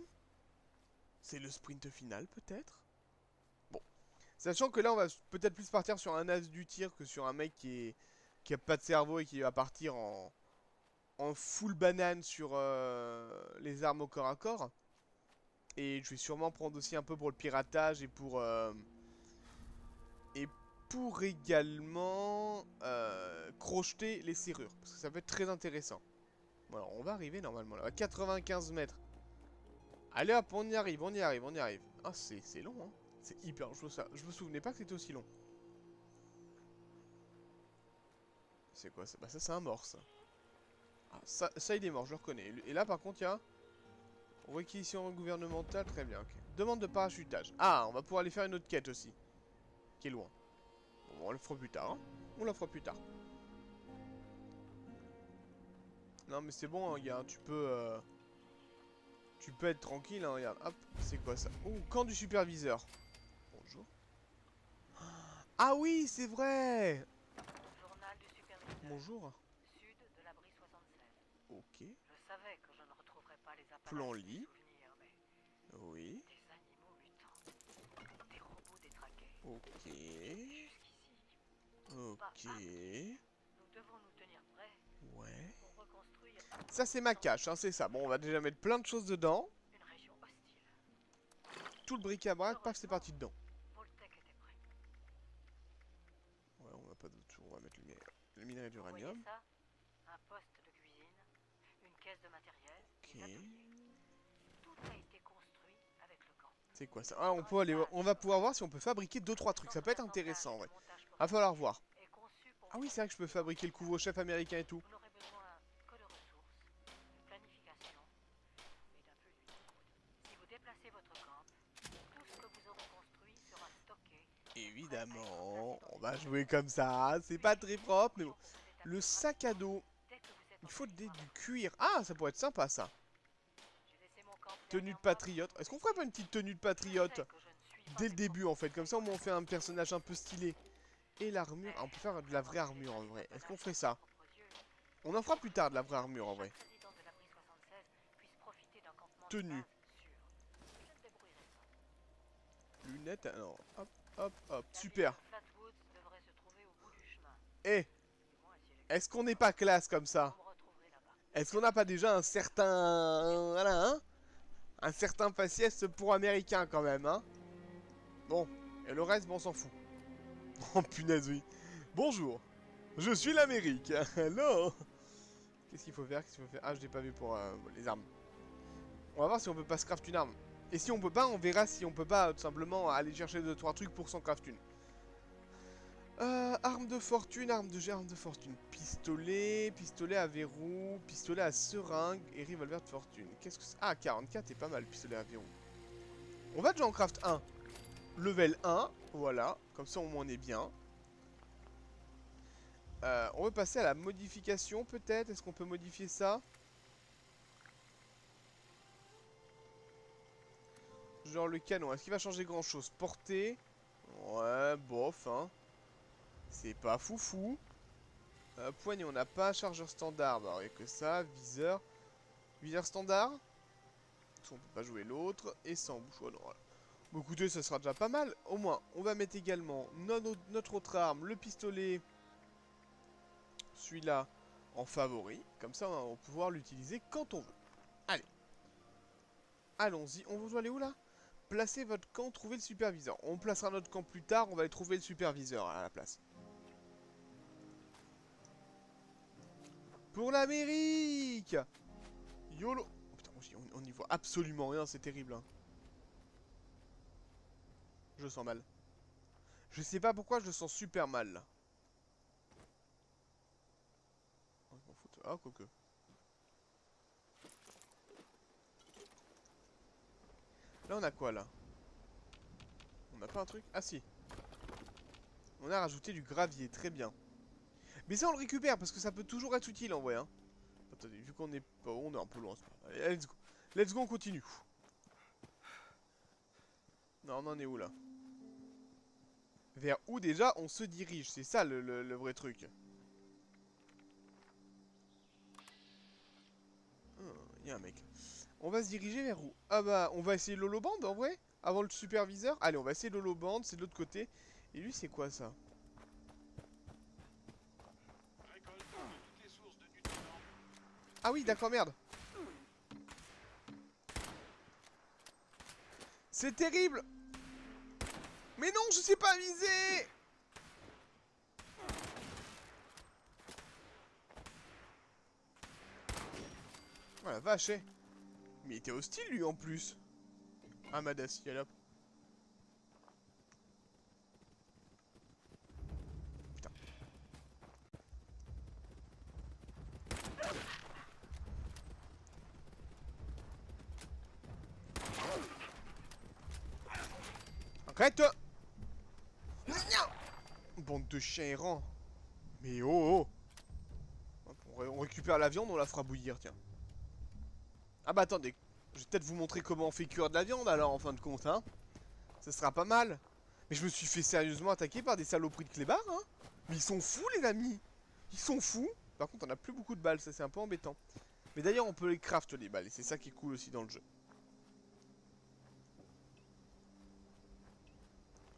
C'est le sprint final, peut-être. Bon. Sachant que là, on va peut-être plus partir sur un as du tir que sur un mec qui a pas de cerveau et qui va partir en full banane sur les armes au corps à corps. Et je vais sûrement prendre aussi un peu pour le piratage et pour également crocheter les serrures. Parce que ça peut être très intéressant. Bon, alors, on va arriver normalement là, à 95 mètres. Allez hop, on y arrive, on y arrive, on y arrive. Ah, c'est long, hein. C'est hyper long. Je me souvenais pas que c'était aussi long. C'est quoi ça? Bah ça, c'est un mort, ça. Ah, ça, il est mort, je le reconnais. Et là, par contre, il y a... Réquisition gouvernementale, très bien, ok. Demande de parachutage. Ah, on va pouvoir aller faire une autre quête aussi. Qui est loin. Bon, on le fera plus tard, hein. On la fera plus tard. Non, mais c'est bon, hein, gars, tu peux être tranquille, hein, regarde. Hop, c'est quoi ça? Oh, camp du superviseur. Bonjour. Ah oui, c'est vrai. Journal du superviseur. Bonjour. Sud de l'abri 76. Ok. Je savais que je ne retrouverais pas les Plan Appalaches lit. souvenirs, mais Oui. des animaux mutants, des robots détraqués. Ok. Jusqu'ici, Ok. nous devons nous tenir prêts Ouais. pour reconstruire Ça, c'est ma cache, hein, c'est ça. Bon, on va déjà mettre plein de choses dedans. une région hostile. Tout le bric-à-brac, paf, c'est parti dedans. Voltec était prêt. Ouais, on n'a pas d'autre chose. On va mettre le minerai Vous voyez d'uranium. ça? Un poste de cuisine, une caisse de matériel, Ok. des ateliers. Tout a été construit avec le camp. C'est quoi ça? Ah, on va pouvoir voir si on peut fabriquer 2-3 trucs. Ça peut être intéressant, ouais. Va falloir voir. Ah oui, c'est vrai que je peux fabriquer le couvre-chef américain et tout. Vous n'aurez besoin que de ressources, de planification et d'un peu d'union. Si vous déplacez votre camp, tout ce que vous aurez construit sera stocké. Évidemment, on va jouer comme ça. C'est pas très propre, mais bon. Le sac à dos. Il faut du cuir. Ah, ça pourrait être sympa, ça. Tenue de patriote. Est-ce qu'on ferait pas une petite tenue de patriote dès le début, en fait? Comme ça, au moins, on fait un personnage un peu stylé. Et l'armure, ah, on peut faire de la vraie armure, en vrai. Est-ce qu'on ferait ça? On en fera plus tard, de la vraie armure, en vrai. Tenue. Lunettes, alors, hop, hop, hop. Super. Eh, est-ce qu'on n'est pas classe comme ça? Est-ce qu'on n'a pas déjà un certain... Voilà, hein? Un certain faciès pour américain, quand même, hein? Bon, et le reste, bon, on s'en fout. Oh, punaise, oui. Bonjour, je suis l'Amérique. Hello. Qu'est-ce qu'il faut faire? Qu'est-ce qu'il faut faire? Ah, je l'ai pas vu pour les armes. On va voir si on peut pas se craft une arme. Et si on peut pas, on verra si on peut pas tout simplement aller chercher 2-3 trucs pour s'en craft une. Arme de fortune, arme de fortune. Pistolet, pistolet à verrou, pistolet à seringue et revolver de fortune. Qu'est-ce que c'est? Ah, 44 est pas mal, pistolet à verrou. On va déjà en craft 1. Level 1, voilà. Comme ça, au moins, on est bien. On veut passer à la modification, peut-être. Est-ce qu'on peut modifier ça? Genre le canon, est-ce qu'il va changer grand-chose? Portée. Ouais, bof, hein. C'est pas foufou. Poignée, on n'a pas. Chargeur standard, bah, il n'y a que ça. Viseur. Viseur standard. On peut pas jouer l'autre. Et sans bouche, voilà. Bon, écoutez, ça sera déjà pas mal. Au moins, on va mettre également notre autre arme, le pistolet. Celui-là en favori. Comme ça, on va pouvoir l'utiliser quand on veut. Allez. Allons-y. On doit aller où, là? Placez votre camp, trouvez le superviseur. On placera notre camp plus tard, on va aller trouver le superviseur à la place. Pour l'Amérique! YOLO! Oh, putain, on y voit absolument rien, c'est terrible. Hein. Je sens mal. Je sais pas pourquoi, je le sens super mal. Là. Ah, quoique. Là, on a quoi, là? On n'a pas un truc? Ah, si. On a rajouté du gravier, très bien. Mais ça, on le récupère, parce que ça peut toujours être utile, en vrai. Hein. Attendez, vu qu'on est pas... On est un peu loin. Allez, let's go. Let's go, on continue. Non, on en est où, là? Vers où, déjà, on se dirige? C'est ça, le vrai truc. Il y a un mec. On va se diriger vers où? Ah bah, on va essayer l'holoband en vrai? Avant le superviseur? Allez, on va essayer l'holoband, c'est de l'autre côté. Et lui, c'est quoi ça? Ah oui, d'accord, merde. C'est terrible! Mais non, je sais pas viser! Voilà, vache, eh. Mais il était hostile, lui, en plus. Ah, Madassi, hop. Putain. Arrête! Bande de chiens errants. Mais oh, oh. Hop, on récupère la viande, on la fera bouillir, tiens. Ah bah attendez, je vais peut-être vous montrer comment on fait cuire de la viande alors en fin de compte, hein. Ça sera pas mal. Mais je me suis fait sérieusement attaquer par des saloperies de clébards, hein. Mais ils sont fous les amis. Ils sont fous. Par contre on a plus beaucoup de balles, ça c'est un peu embêtant. Mais d'ailleurs on peut les craft les balles et c'est ça qui est cool aussi dans le jeu.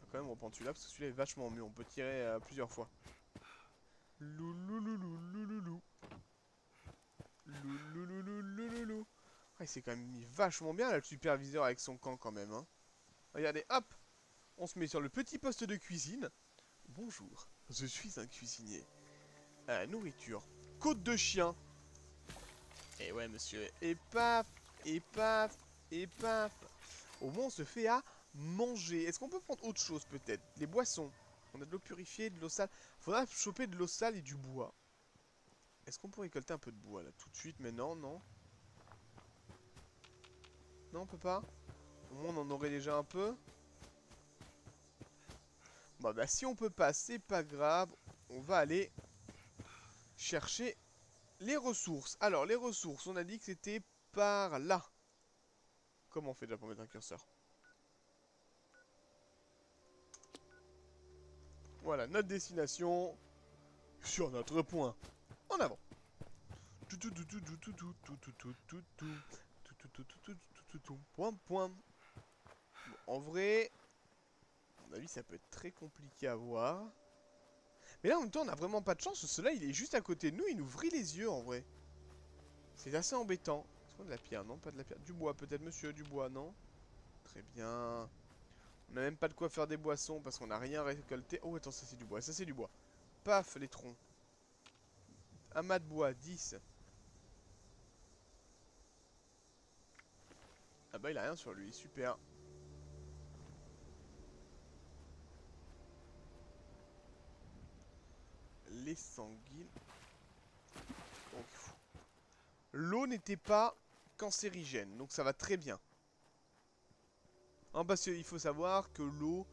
On va quand même reprendre celui-là parce que celui-là est vachement mieux, on peut tirer plusieurs fois. Louloulouloulouloulou. Loulouloulouloulou. Ah, il s'est quand même mis vachement bien là, le superviseur avec son camp quand même, hein. Regardez, hop. On se met sur le petit poste de cuisine. Bonjour, je suis un cuisinier. Nourriture. Côte de chien. Et ouais, monsieur. Et paf, et paf, et paf. Au moins, on se fait à Manger. Est-ce qu'on peut prendre autre chose peut-être? Les boissons. On a de l'eau purifiée, de l'eau sale. Faudra choper de l'eau sale et du bois. Est-ce qu'on peut récolter un peu de bois là tout de suite? Mais non, non. Non, on peut pas. Au moins on en aurait déjà un peu. Bon bah si on peut pas, c'est pas grave. On va aller chercher les ressources. Alors les ressources, on a dit que c'était par là. Comment on fait déjà pour mettre un curseur? Voilà, notre destination sur notre point. En avant. Point, point. Bon, en vrai, à mon avis, ça peut être très compliqué à voir. Mais là, en même temps, on a vraiment pas de chance. Ce soleil, il est juste à côté de nous. Il nous vrille les yeux, en vrai. C'est assez embêtant. Est-ce qu'on a de la pierre? Non, pas de la pierre. Du bois, peut-être, monsieur, du bois, non? Très bien. On n'a même pas de quoi faire des boissons parce qu'on n'a rien récolté. Oh, attends, ça c'est du bois. Ça c'est du bois. Paf, les troncs. Amas de bois, 10. Ah bah, il a rien sur lui. Super. Les sanguines. Donc, l'eau n'était pas cancérigène. Donc, ça va très bien. Hein, parce qu'il faut savoir que l'eau,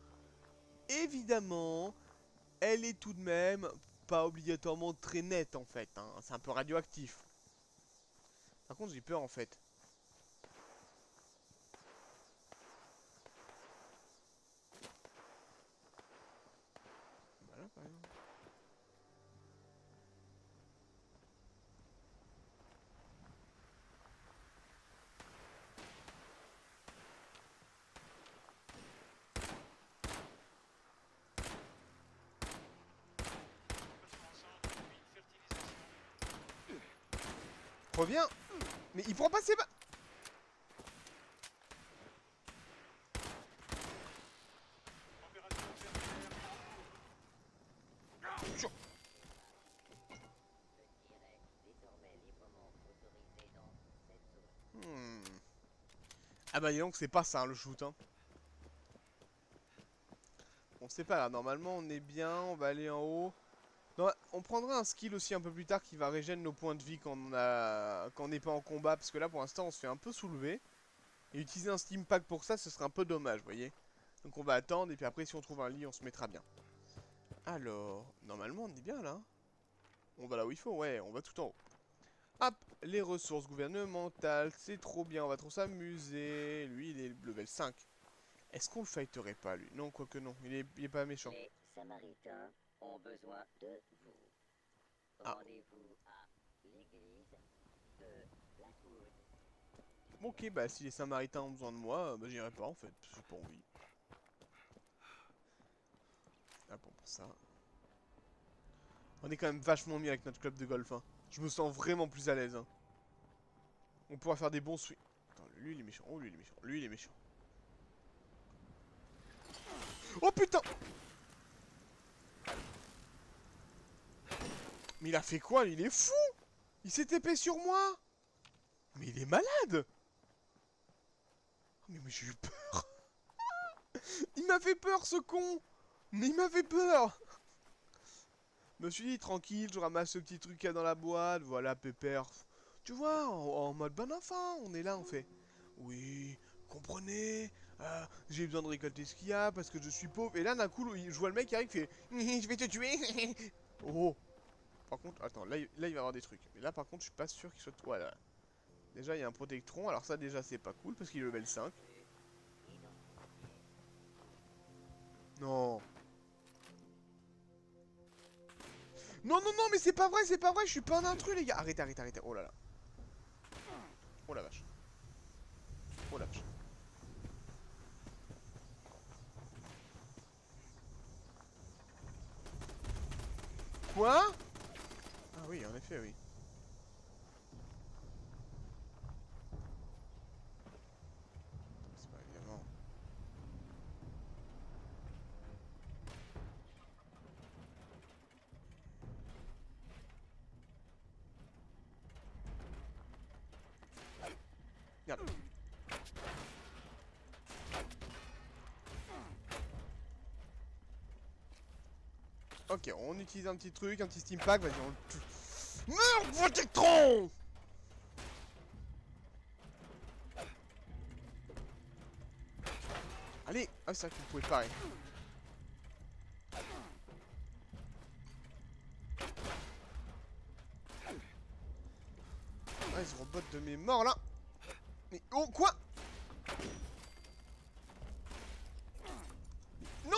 évidemment, elle est tout de même pas obligatoirement très nette en fait. Hein. C'est un peu radioactif. Par contre, j'ai peur en fait. Voilà, par exemple. Reviens. Mais il prend pas ses balles. Hmm. Ah bah dis donc, c'est pas ça hein, le shoot. Hein. On sait pas là, normalement on est bien, on va aller en haut. Non, on prendra un skill aussi un peu plus tard qui va régénérer nos points de vie quand on n'est pas en combat. Parce que là pour l'instant on se fait un peu soulever. Et utiliser un steam pack pour ça, ce serait un peu dommage, vous voyez. Donc on va attendre et puis après si on trouve un lit on se mettra bien. Alors, normalement on est bien là. On va là où il faut, ouais, on va tout en haut. Hop, les ressources gouvernementales, c'est trop bien, on va trop s'amuser. Lui il est level 5. Est-ce qu'on le fighterait pas lui? Non, quoique non, il est pas méchant. Les Samaritains ont besoin de vous. Ah. Rendez-vous à l'église de Blackwood. Ok, bah si les Samaritains ont besoin de moi, bah j'irai pas en fait, parce que j'ai pas envie. Ah bon, pour ça. On est quand même vachement mieux avec notre club de golf, hein. Je me sens vraiment plus à l'aise, hein. On pourra faire des bons swings. Attends, lui il est méchant, oh lui il est méchant, lui il est méchant. Oh putain! Mais il a fait quoi? Il est fou! Il s'est épais sur moi! Mais il est malade! Mais j'ai eu peur! Il m'a fait peur ce con! Mais il m'a fait peur! Je me suis dit tranquille, je ramasse ce petit truc qu'il y a dans la boîte, voilà pépère. Tu vois, en mode bon enfant, on est là, on fait. Oui, comprenez, j'ai besoin de récolter ce qu'il y a parce que je suis pauvre. Et là d'un coup, je vois le mec qui arrive qui fait je vais te tuer. Oh! Par contre, attends, là il va y avoir des trucs. Mais là par contre, je suis pas sûr qu'il soit... Voilà. Déjà, il y a un protectron. Alors ça, déjà, c'est pas cool parce qu'il est level 5. Non. Non, non, non, mais c'est pas vrai, c'est pas vrai. Je suis pas un intrus, les gars. Arrêtez, arrêtez, arrêtez. Oh là là. Oh la vache. Oh la vache. Quoi? Ah oui, en effet, oui. C'est pas évidemment. Regarde. Ok, on utilise un petit truc, un petit steam pack, vas-y, on le tue. Meurs, Protectron! Allez! Ah, c'est vrai que vous pouvez pareil. Ah, ils robot de mes morts là! Mais oh, quoi? Non!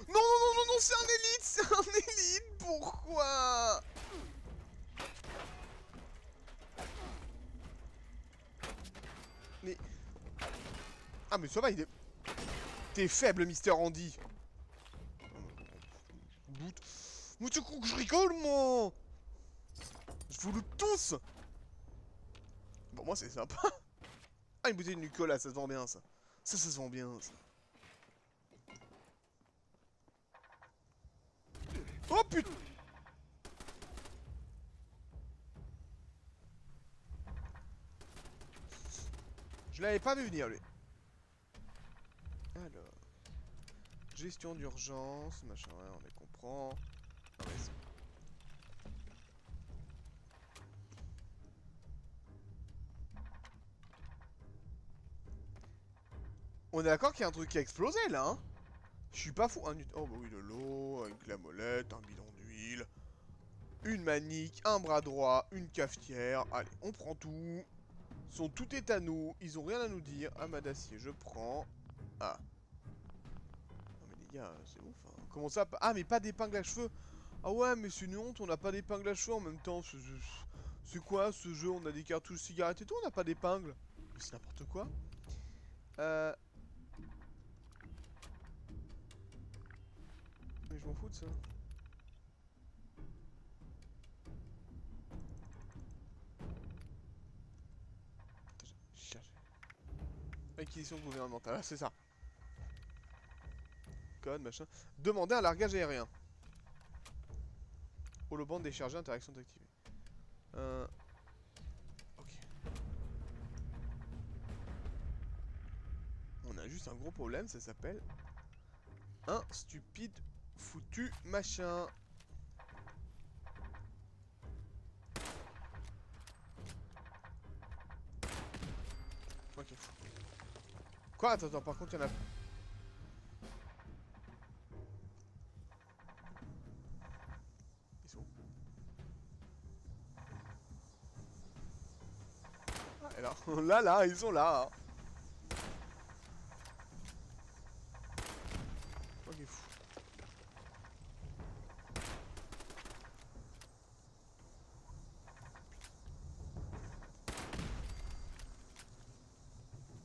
Non, non, non, non, non, c'est un élite! C'est un élite! Pourquoi? Mais... Ah, mais ça va, il est... T'es faible, Mister Andy! Bout... Mais tu crois que je rigole, moi? Je vous loot tous! Bon, moi, c'est sympa. Ah, une bouteille de Nucola, ça se vend bien, ça. Ça se vend bien, ça. Oh, putain! Je l'avais pas vu venir, lui. Alors... Gestion d'urgence, machin, ouais, on les comprend. Ah, ouais, on est d'accord qu'il y a un truc qui a explosé, là, hein? Je suis pas fou. Oh, bah oui, de l'eau, avec la molette, un bidon d'huile, une manique, un bras droit, une cafetière. Allez, on prend tout. Tout est à nous. Ils ont rien à nous dire. Amas d'acier, je prends. Ah. Non, mais les gars, c'est ouf, hein. Comment ça? Ah, mais pas d'épingle à cheveux. Ah ouais, mais c'est une honte, on n'a pas d'épingle à cheveux en même temps. C'est quoi ce jeu? On a des cartouches cigarettes et tout, on n'a pas d'épingle. Mais c'est n'importe quoi. Euh... Mais je m'en fous de ça. Chercher. Acquisition gouvernementale, ah, c'est ça. Code, machin. Demander un largage aérien. Holobande déchargée, interaction activée. Ok. On a juste un gros problème, ça s'appelle un stupide foutu machin. Ok. Quoi? Attends, attends, par contre, il y en a... Ils sont où? Ah, et là, là, là, ils sont là. Ok, fou.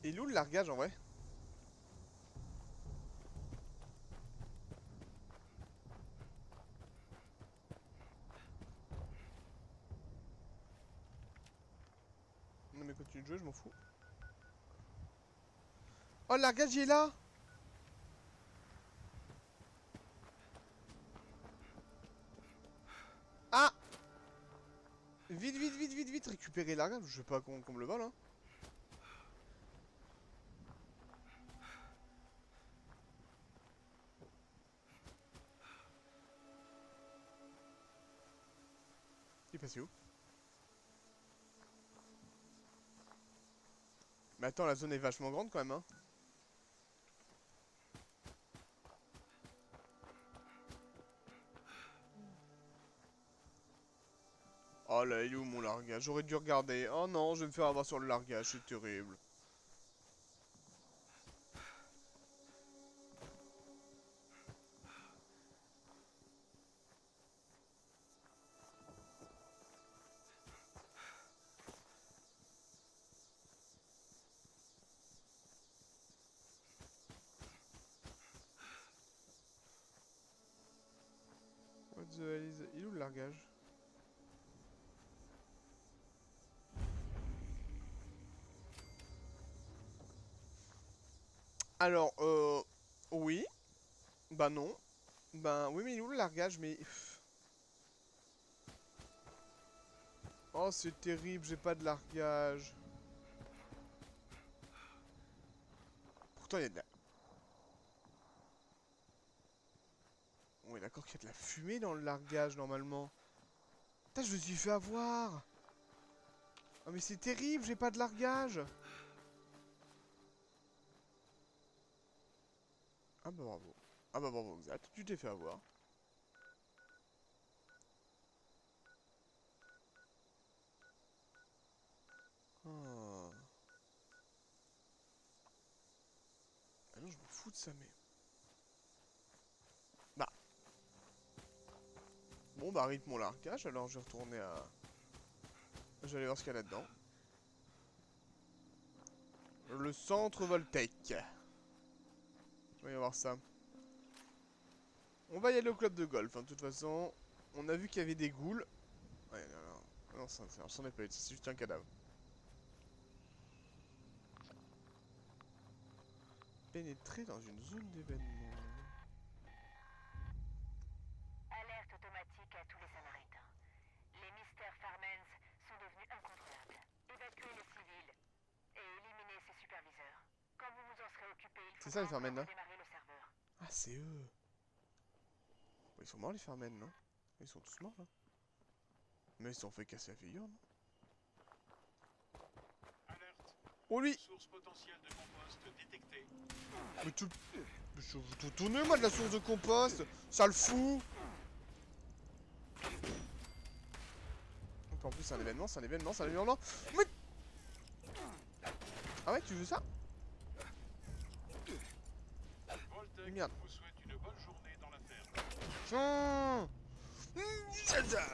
Et il est où le largage en vrai? Non mais continue de jouer, je m'en fous. Oh, le largage il est là! Ah! Vite, vite, vite, vite, vite, récupérer le largage. Je sais pas qu'on me le vole, hein. Il est passé où? Mais attends, la zone est vachement grande quand même, hein. Oh là, il est où mon largage? J'aurais dû regarder. Oh non, je vais me faire avoir sur le largage, c'est terrible. What the hell is... Il est où le largage? Alors, oui. Bah non. Ben oui, mais il est où le largage? Mais... Oh, c'est terrible, j'ai pas de largage. Pourtant, il y a de la... Oui, d'accord qu'il y a de la fumée dans le largage, normalement. Putain, je me suis fait avoir. Oh, mais c'est terrible, j'ai pas de largage. Ah bah bravo. Ah bah bravo, exact. Tu t'es fait avoir. Ah. Ah non, je m'en fous de ça, mais... Bah. Bon, bah, rythme mon largage, alors je vais retourner à... Je vais aller voir ce qu'il y a là-dedans. Le centre voltaïque. On va y voir ça. On va y aller au club de golf, hein, de toute façon. On a vu qu'il y avait des ghouls. Ouais, non, non. Non, ça c'en est pas une, c'est juste un cadavre. Pénétrer dans une zone d'événement. Alerte automatique à tous les Samaritains. Les mystères Farmens sont devenus incontrôlables. Évacuez les civils et éliminez ses superviseurs. Quand vous vous en serez occupé, il C'est ça les faudra Farmen, encore là? redémarrer le serveur. Ah, c'est eux. Bon, ils sont morts les Farmen, non? Ils sont tous morts, là. Mais ils se sont fait casser la figure, non? Alerte. Oh, lui! Source potentielle de compost détectée. Mais tu... Mais je veux tout tourner, moi, de la source de compost! Ça le fout! En plus, c'est un événement, c'est un événement, c'est un événement. Mais... Ah ouais, tu veux ça? Voltec Merde. vous souhaite une bonne journée dans la ferme. Tiens.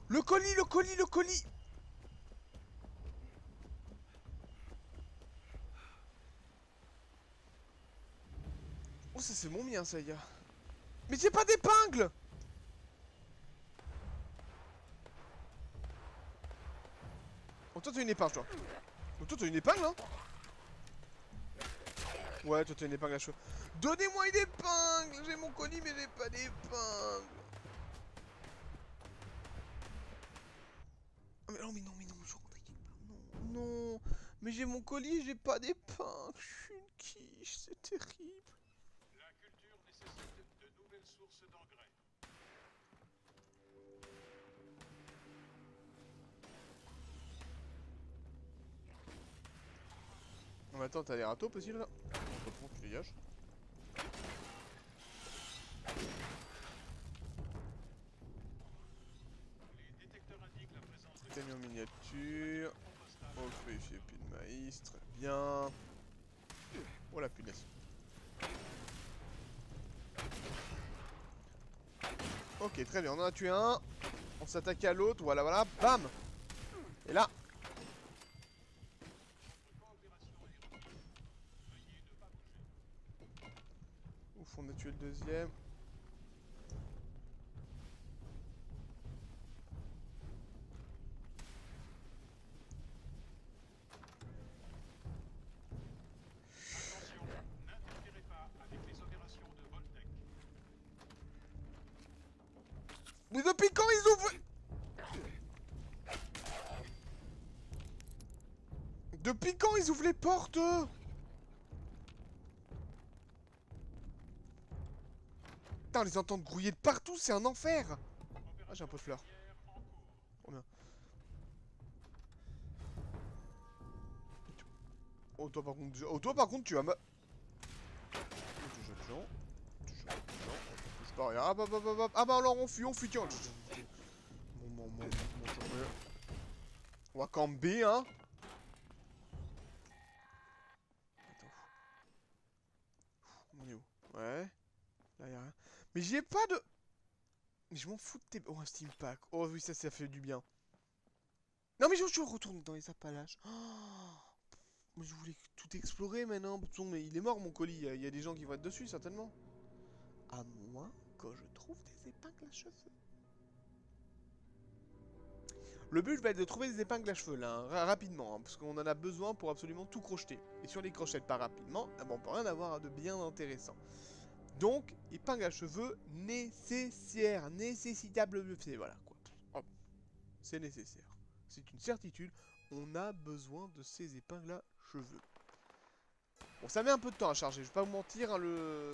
Le colis, le colis, le colis! Oh, ça c'est mon mien, ça y est. Mais j'ai pas d'épingle! Oh, toi t'as une épingle, toi. Oh, toi t'as une épingle, hein? Ouais, toi t'as une épingle à cheveux. Donnez-moi une épingle! J'ai mon colis, mais j'ai pas d'épingle. Ah, mais non, mais non, mais non, je rentre quelque part. Non, non. Mais j'ai mon colis, j'ai pas d'épingle. Je suis une quiche, c'est terrible. La culture nécessite de nouvelles sources d'engrais. Non, mais attends, t'as des râteaux possible là? Bon, tu dégages. Les détecteurs indiquent la présence de Camion miniature. compostable. Oh, purifier puis de maïs, très bien. Oh la punaise. Ok, très bien, on en a tué un. On s'attaque à l'autre, voilà, voilà, bam! Et là, Votre coopération est requise. Veuillez ne pas bouger. ouf, on a tué le deuxième. Attention, n'interférez pas avec les opérations de Voltec. Mais depuis quand ils ouvrent... Depuis quand ils ouvrent les portes, eux? Putain, on les entend grouiller de partout, c'est un enfer! Ah, j'ai un pot de fleurs. Hier en cours. Trop bien. Oh, toi par contre, oh, toi par contre, tu vas me... Tu jettes gens. Tu jettes gens. On touche pas rien. Ah bah, bah, bah, bah. Ah bah alors on fuit, tiens. Mon champion. On va camper, hein. Attends. On est où? Ouais. Là, y'a rien. Mais j'ai pas de... Mais je m'en fous de tes... Oh, un steam pack. Oh oui, ça fait du bien. Non mais je retourne dans les Appalaches. Oh, mais je voulais tout explorer maintenant. Mais il est mort mon colis. Il y a des gens qui vont être dessus certainement. À moins que je trouve des épingles à cheveux. Le but va être de trouver des épingles à cheveux là, hein, rapidement, hein, parce qu'on en a besoin pour absolument tout crocheter. Et si on les crochette pas rapidement, eh ben, on peut rien avoir de bien intéressant. Donc, épingles à cheveux nécessaires, nécessitable, voilà quoi. Hop, c'est nécessaire. C'est une certitude, on a besoin de ces épingles à cheveux. Bon, ça met un peu de temps à charger, je vais pas vous mentir, hein,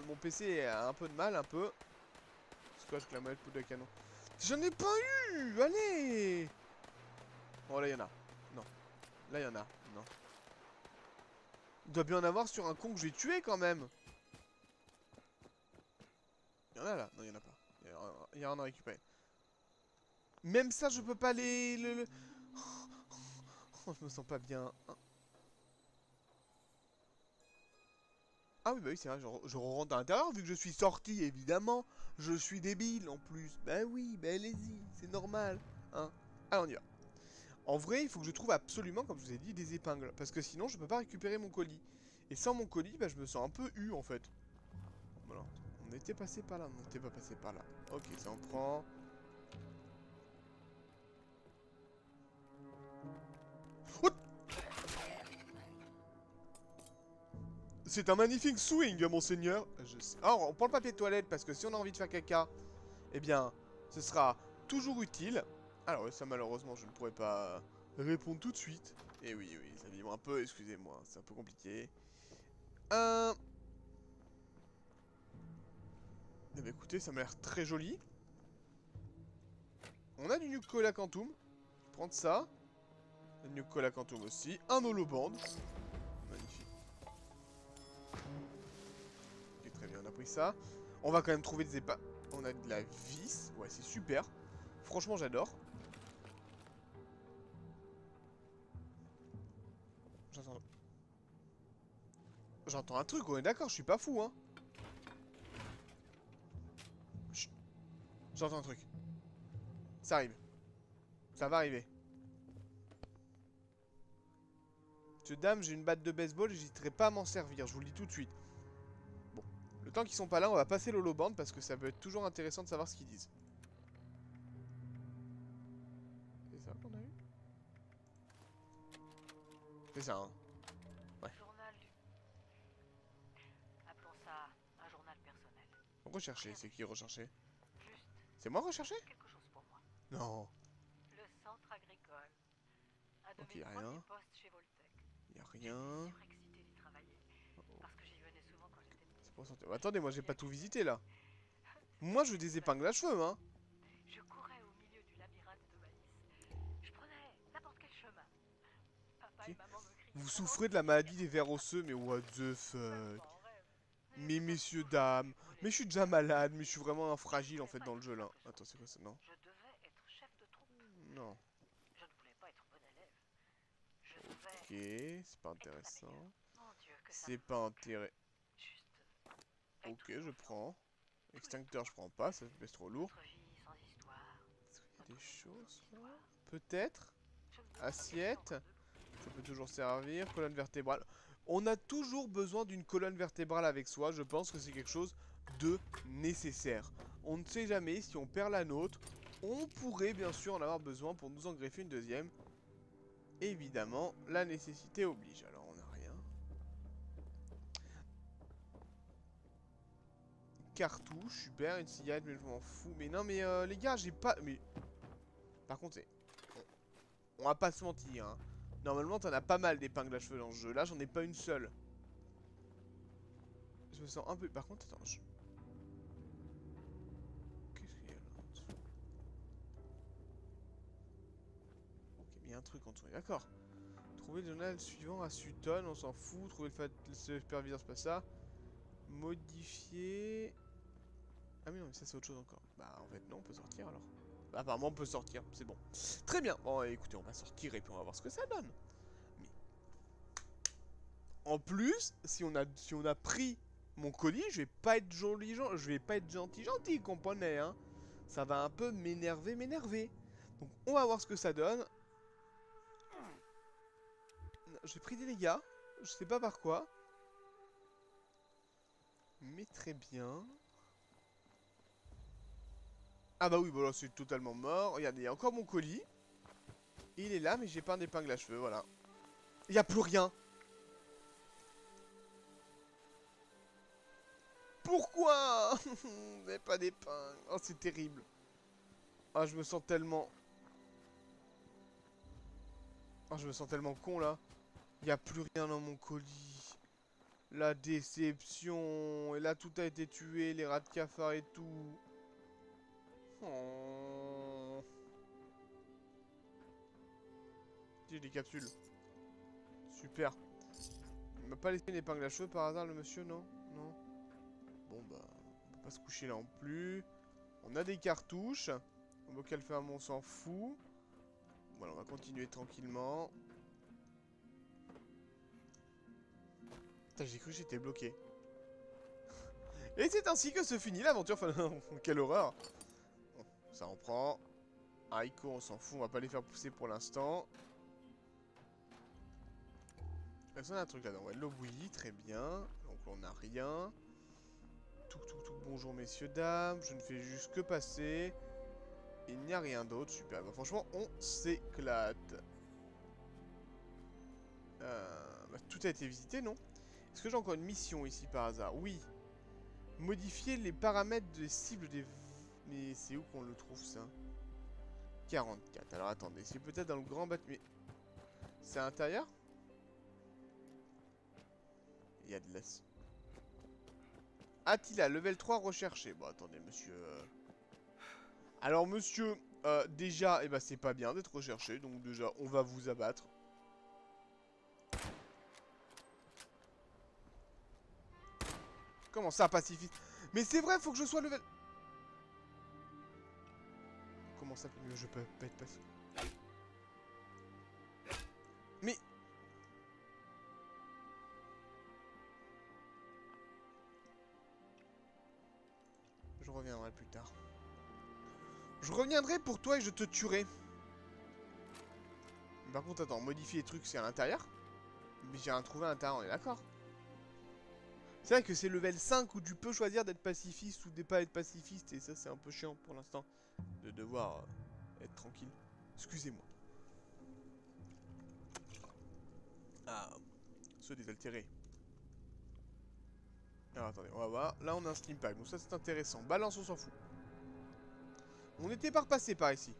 mon PC a un peu de mal, un peu. C'est quoi, je la molette poudre de canon? J'en ai pas eu! Allez! Oh, là, il y en a. Non. Là, il y en a. Non. Il doit bien en avoir sur un con que j'ai tué, quand même. Il y en a, là? Non, il y en a pas. Il y a rien à récupérer. Même ça, je peux pas Oh, je me sens pas bien. Ah oui, bah oui, c'est vrai, je rentre à l'intérieur vu que je suis sorti, évidemment. Je suis débile, en plus. Bah oui, bah allez-y, c'est normal. Hein. Allez, on y va. En vrai, il faut que je trouve absolument, comme je vous ai dit, des épingles. Parce que sinon, je peux pas récupérer mon colis. Et sans mon colis, bah, je me sens un peu eu, en fait. Voilà. On était passé par là. On n'était pas passé par là. Ok, ça en prend. Oh, c'est un magnifique swing, monseigneur. Je sais. Alors, on prend le papier de toilette parce que si on a envie de faire caca, eh bien, ce sera toujours utile. Alors, ça, malheureusement, je ne pourrais pas répondre tout de suite. Et oui, oui, ça vibre un peu, excusez-moi, c'est un peu compliqué. Eh bien, écoutez, ça m'a l'air très joli. On a du Nucola Quantum. Je vais prendre ça. Du Nucola Quantum aussi. Un holoband. Magnifique. Ok, très bien, on a pris ça. On va quand même trouver des épingles. On a de la vis. Ouais, c'est super. Franchement, j'adore. J'entends... J'entends un truc, on est d'accord, je suis pas fou, hein. Chut. J'entends un truc. Ça arrive. Ça va arriver. Monsieur, dame, j'ai une batte de baseball et j'hésiterai pas à m'en servir, je vous le dis tout de suite. Bon. Le temps qu'ils sont pas là, on va passer l'holoband parce que ça peut être toujours intéressant de savoir ce qu'ils disent. C'est ça qu'on a eu? C'est ça, hein. Ouais. Journal du... Appelons ça un journal personnel. Rechercher, c'est qui rechercher? Juste C'est moi rechercher? quelque chose pour moi. Non. Le centre agricole. Un de Ok, mes y'a premiers rien. postes chez Voltec. Y'a J'étais rien. surexcité d'y travailler. Parce que j'y venais souvent quand j'étais C'est petite. pour sortir. Attendez, moi j'ai pas tout visité là. Moi je veux C'était des une épingles à cheveux, hein. Je courais au milieu du labyrinthe de maïs. Je prenais n'importe quel chemin. Papa Ok. et maman me criaient Vous à souffrez de la maladie des l'anti, vers osseux, mais what the même fuck? pas en rêve. Mais J'étais messieurs, toujours le dames. petit poulet Mais je du suis déjà village. malade, mais je suis vraiment un Je fragile en voulais fait pas dans le être jeu là. simple Attends, c'est quoi soldat. ça? Non. Je devais être chef de troupe. Non. Je ne voulais pas être bon élève. Je devais Ok, c'est pas être la meilleure. intéressant. Mon Dieu, que ça C'est me pas manque. intéressant. Juste être Ok, une je enfant. prends. Tous les Extincteur, je jours. prends pas, ça me laisse trop lourd. Notre vie sans histoire. Est-ce qu'il y a des Notre maison sans choses là? histoire. Peut-être. Je me demande si elle fait Assiette. encore debout. Ça peut toujours servir. Colonne vertébrale. On a toujours besoin d'une colonne vertébrale avec soi. Je pense que c'est quelque chose de nécessaire. On ne sait jamais si on perd la nôtre. On pourrait bien sûr en avoir besoin pour nous en greffer une deuxième. Évidemment, la nécessité oblige. Alors on n'a rien. Cartouche, super, une cigarette, mais je m'en fous. Mais non, mais les gars, j'ai pas... Mais... Par contre, c'est... On va pas se mentir, hein. Normalement, t'en as pas mal d'épingles à cheveux dans ce jeu. Là, j'en ai pas une seule. Je me sens un peu... Par contre, attends, qu'est-ce qu'il y a là en dessous? Ok, mais il y a un truc en dessous. D'accord. Trouver le journal suivant à Sutton, on s'en fout. Trouver le superviseur, c'est pas ça. Modifier... Ah mais non, mais ça c'est autre chose encore. Bah en fait non, on peut sortir alors. Bah, apparemment on peut sortir, c'est bon. Très bien, bon écoutez, on va sortir et puis on va voir ce que ça donne. Mais... En plus, si on a pris mon colis, je vais pas être joli, je vais pas être gentil, comprenez, hein. Ça va un peu m'énerver. Donc on va voir ce que ça donne. J'ai pris des dégâts, je sais pas par quoi. Mais très bien. Ah bah oui, bon là c'est totalement mort. Regardez, il y a encore mon colis. Il est là, mais j'ai pas un épingle à cheveux, voilà. Il y a plus rien. Pourquoi? Vous n'avez pas d'épingle. Oh, c'est terrible. Ah, je me sens tellement... Ah, je me sens tellement con, là. Il n'y a plus rien dans mon colis. La déception. Et là, tout a été tué, les rats de cafard et tout. Oh. J'ai des capsules. Super. Il m'a pas laissé une épingle à cheveux par hasard, le monsieur, non? Non. Bon, bah, on peut pas se coucher là non plus. On a des cartouches. Un bocal ferme, on s'en fout. Voilà, on va continuer tranquillement. Putain, j'ai cru que j'étais bloqué. Et c'est ainsi que se finit l'aventure. Enfin, quelle horreur. Bon, ça en prend. Aiko, on s'en fout, on va pas les faire pousser pour l'instant. Est-ce qu'on a un truc là-dedans? Ouais, de l'eau bouillie, très bien. Donc on n'a rien. Tout, bonjour messieurs, dames. Je ne fais juste que passer. Il n'y a rien d'autre, super. Bah, franchement, on s'éclate. Bah, tout a été visité, non? Est-ce que j'ai encore une mission ici par hasard? Oui. Modifier les paramètres des cibles des... Mais c'est où qu'on le trouve, ça? 44. Alors attendez, c'est peut-être dans le grand bâtiment. C'est à l'intérieur? Il y a de la... Attila, level 3 recherché. Bon, attendez, monsieur... Alors, monsieur, déjà, eh ben, c'est pas bien d'être recherché. Donc, déjà, on va vous abattre. Comment ça, pacifiste? Mais c'est vrai, faut que je sois level... Comment ça, je peux pas être pacifiste? Mais... Je reviendrai plus tard. Je reviendrai pour toi et je te tuerai. Par contre, attends, modifier les trucs, c'est à l'intérieur. Mais j'ai rien trouvé à l'intérieur, on est d'accord? C'est vrai que c'est level 5 où tu peux choisir d'être pacifiste ou de pas être pacifiste. Et ça, c'est un peu chiant pour l'instant. De devoir être tranquille. Excusez-moi. Ah, ceux désaltérés. Alors attendez, on va voir. Là, on a un steam pack. Donc ça, c'est intéressant. Balance, on s'en fout. On était pas repassé par ici.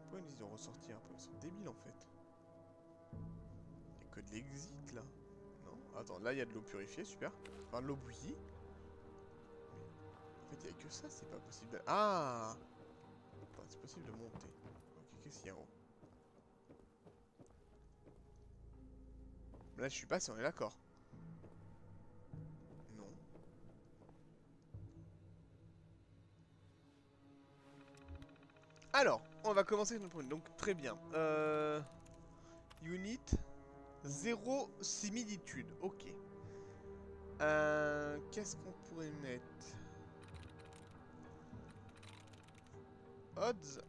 Pourquoi ils ont ressorti un peu? Ils sont débiles en fait. Il y a que de l'exit là. Non. Attends, là il y a de l'eau purifiée, super. Enfin, de l'eau bouillie. Mais en fait, il n'y a que ça, c'est pas possible de... Ah! Enfin, c'est possible de monter. Ok, qu'est-ce qu'il y a en haut? Là, je suis passé, on est d'accord. Non. Alors, on va commencer avec notre premier. Donc, très bien. Unit. Zéro similitude. Ok. Qu'est-ce qu'on pourrait mettre? Odds.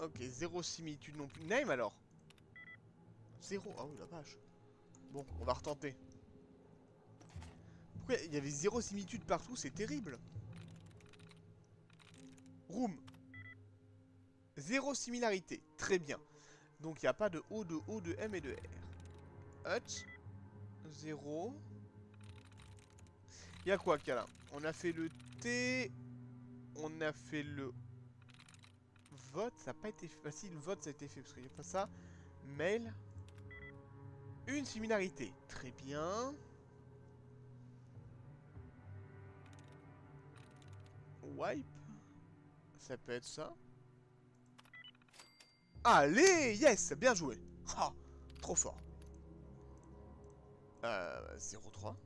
Ok, zéro similitude non plus. Name alors? Zéro. Ah oui, la vache. Bon, on va retenter. Pourquoi il y avait zéro similitude partout? C'est terrible. Room. Zéro similarité. Très bien. Donc, il n'y a pas de O, de O, de M et de R. Hutch. Zéro. Il y a quoi qu'il y a là? On a fait le T. On a fait le vote. Ça n'a pas été facile. Le vote, ça a été fait parce qu'il n'y a pas ça. Mail. Une similarité. Très bien. Wipe. Ça peut être ça. Allez, yes, bien joué. Ah, trop fort. 03.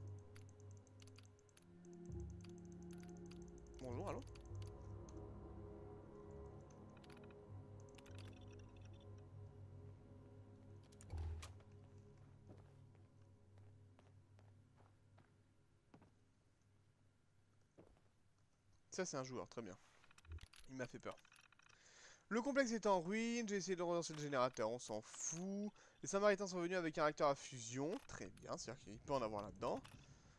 Bonjour, allô. Ça, c'est un joueur, très bien. Il m'a fait peur. Le complexe est en ruine, j'ai essayé de relancer le générateur, on s'en fout. Les Samaritains sont venus avec un réacteur à fusion, très bien, c'est-à-dire qu'il peut en avoir là-dedans.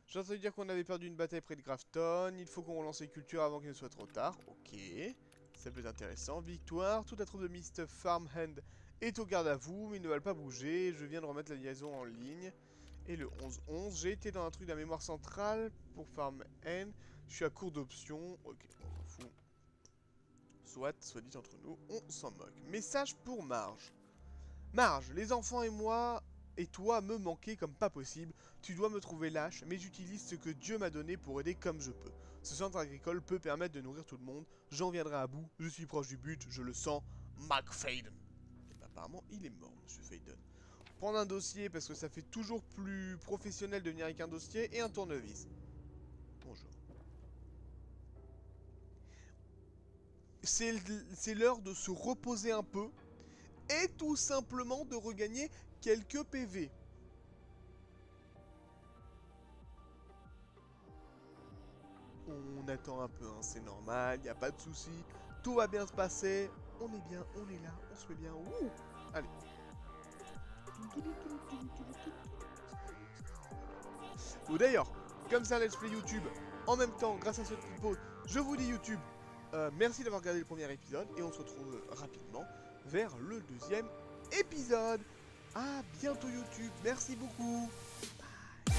J'ai entendu dire qu'on avait perdu une bataille près de Grafton, il faut qu'on relance les cultures avant qu'il ne soit trop tard, ok. Ça peut être intéressant. Victoire, toute la troupe de Mr. Farmhand est au garde à vous, mais ils ne veulent pas bouger, je viens de remettre la liaison en ligne. Et le 11-11, j'ai été dans un truc de la mémoire centrale pour Farmhand, je suis à court d'options, ok, on s'en fout. Soit dit entre nous, on s'en moque. Message pour Marge. Marge, les enfants et moi et toi me manquer comme pas possible. Tu dois me trouver lâche, mais j'utilise ce que Dieu m'a donné pour aider comme je peux. Ce centre agricole peut permettre de nourrir tout le monde. J'en viendrai à bout, je suis proche du but, je le sens. McFadden. Apparemment, il est mort, monsieur Faden. Prendre un dossier parce que ça fait toujours plus professionnel de venir avec un dossier et un tournevis. Bonjour. C'est l'heure de se reposer un peu et tout simplement de regagner quelques PV. On attend un peu, hein, c'est normal, y a pas de souci. Tout va bien se passer. On est bien, on est là, on se met bien. Ouh, allez. Ou d'ailleurs, comme ça, Let's Play YouTube, en même temps, grâce à ce petit pause, je vous dis YouTube, merci d'avoir regardé le premier épisode et on se retrouve rapidement vers le deuxième épisode. À bientôt YouTube, merci beaucoup. Bye.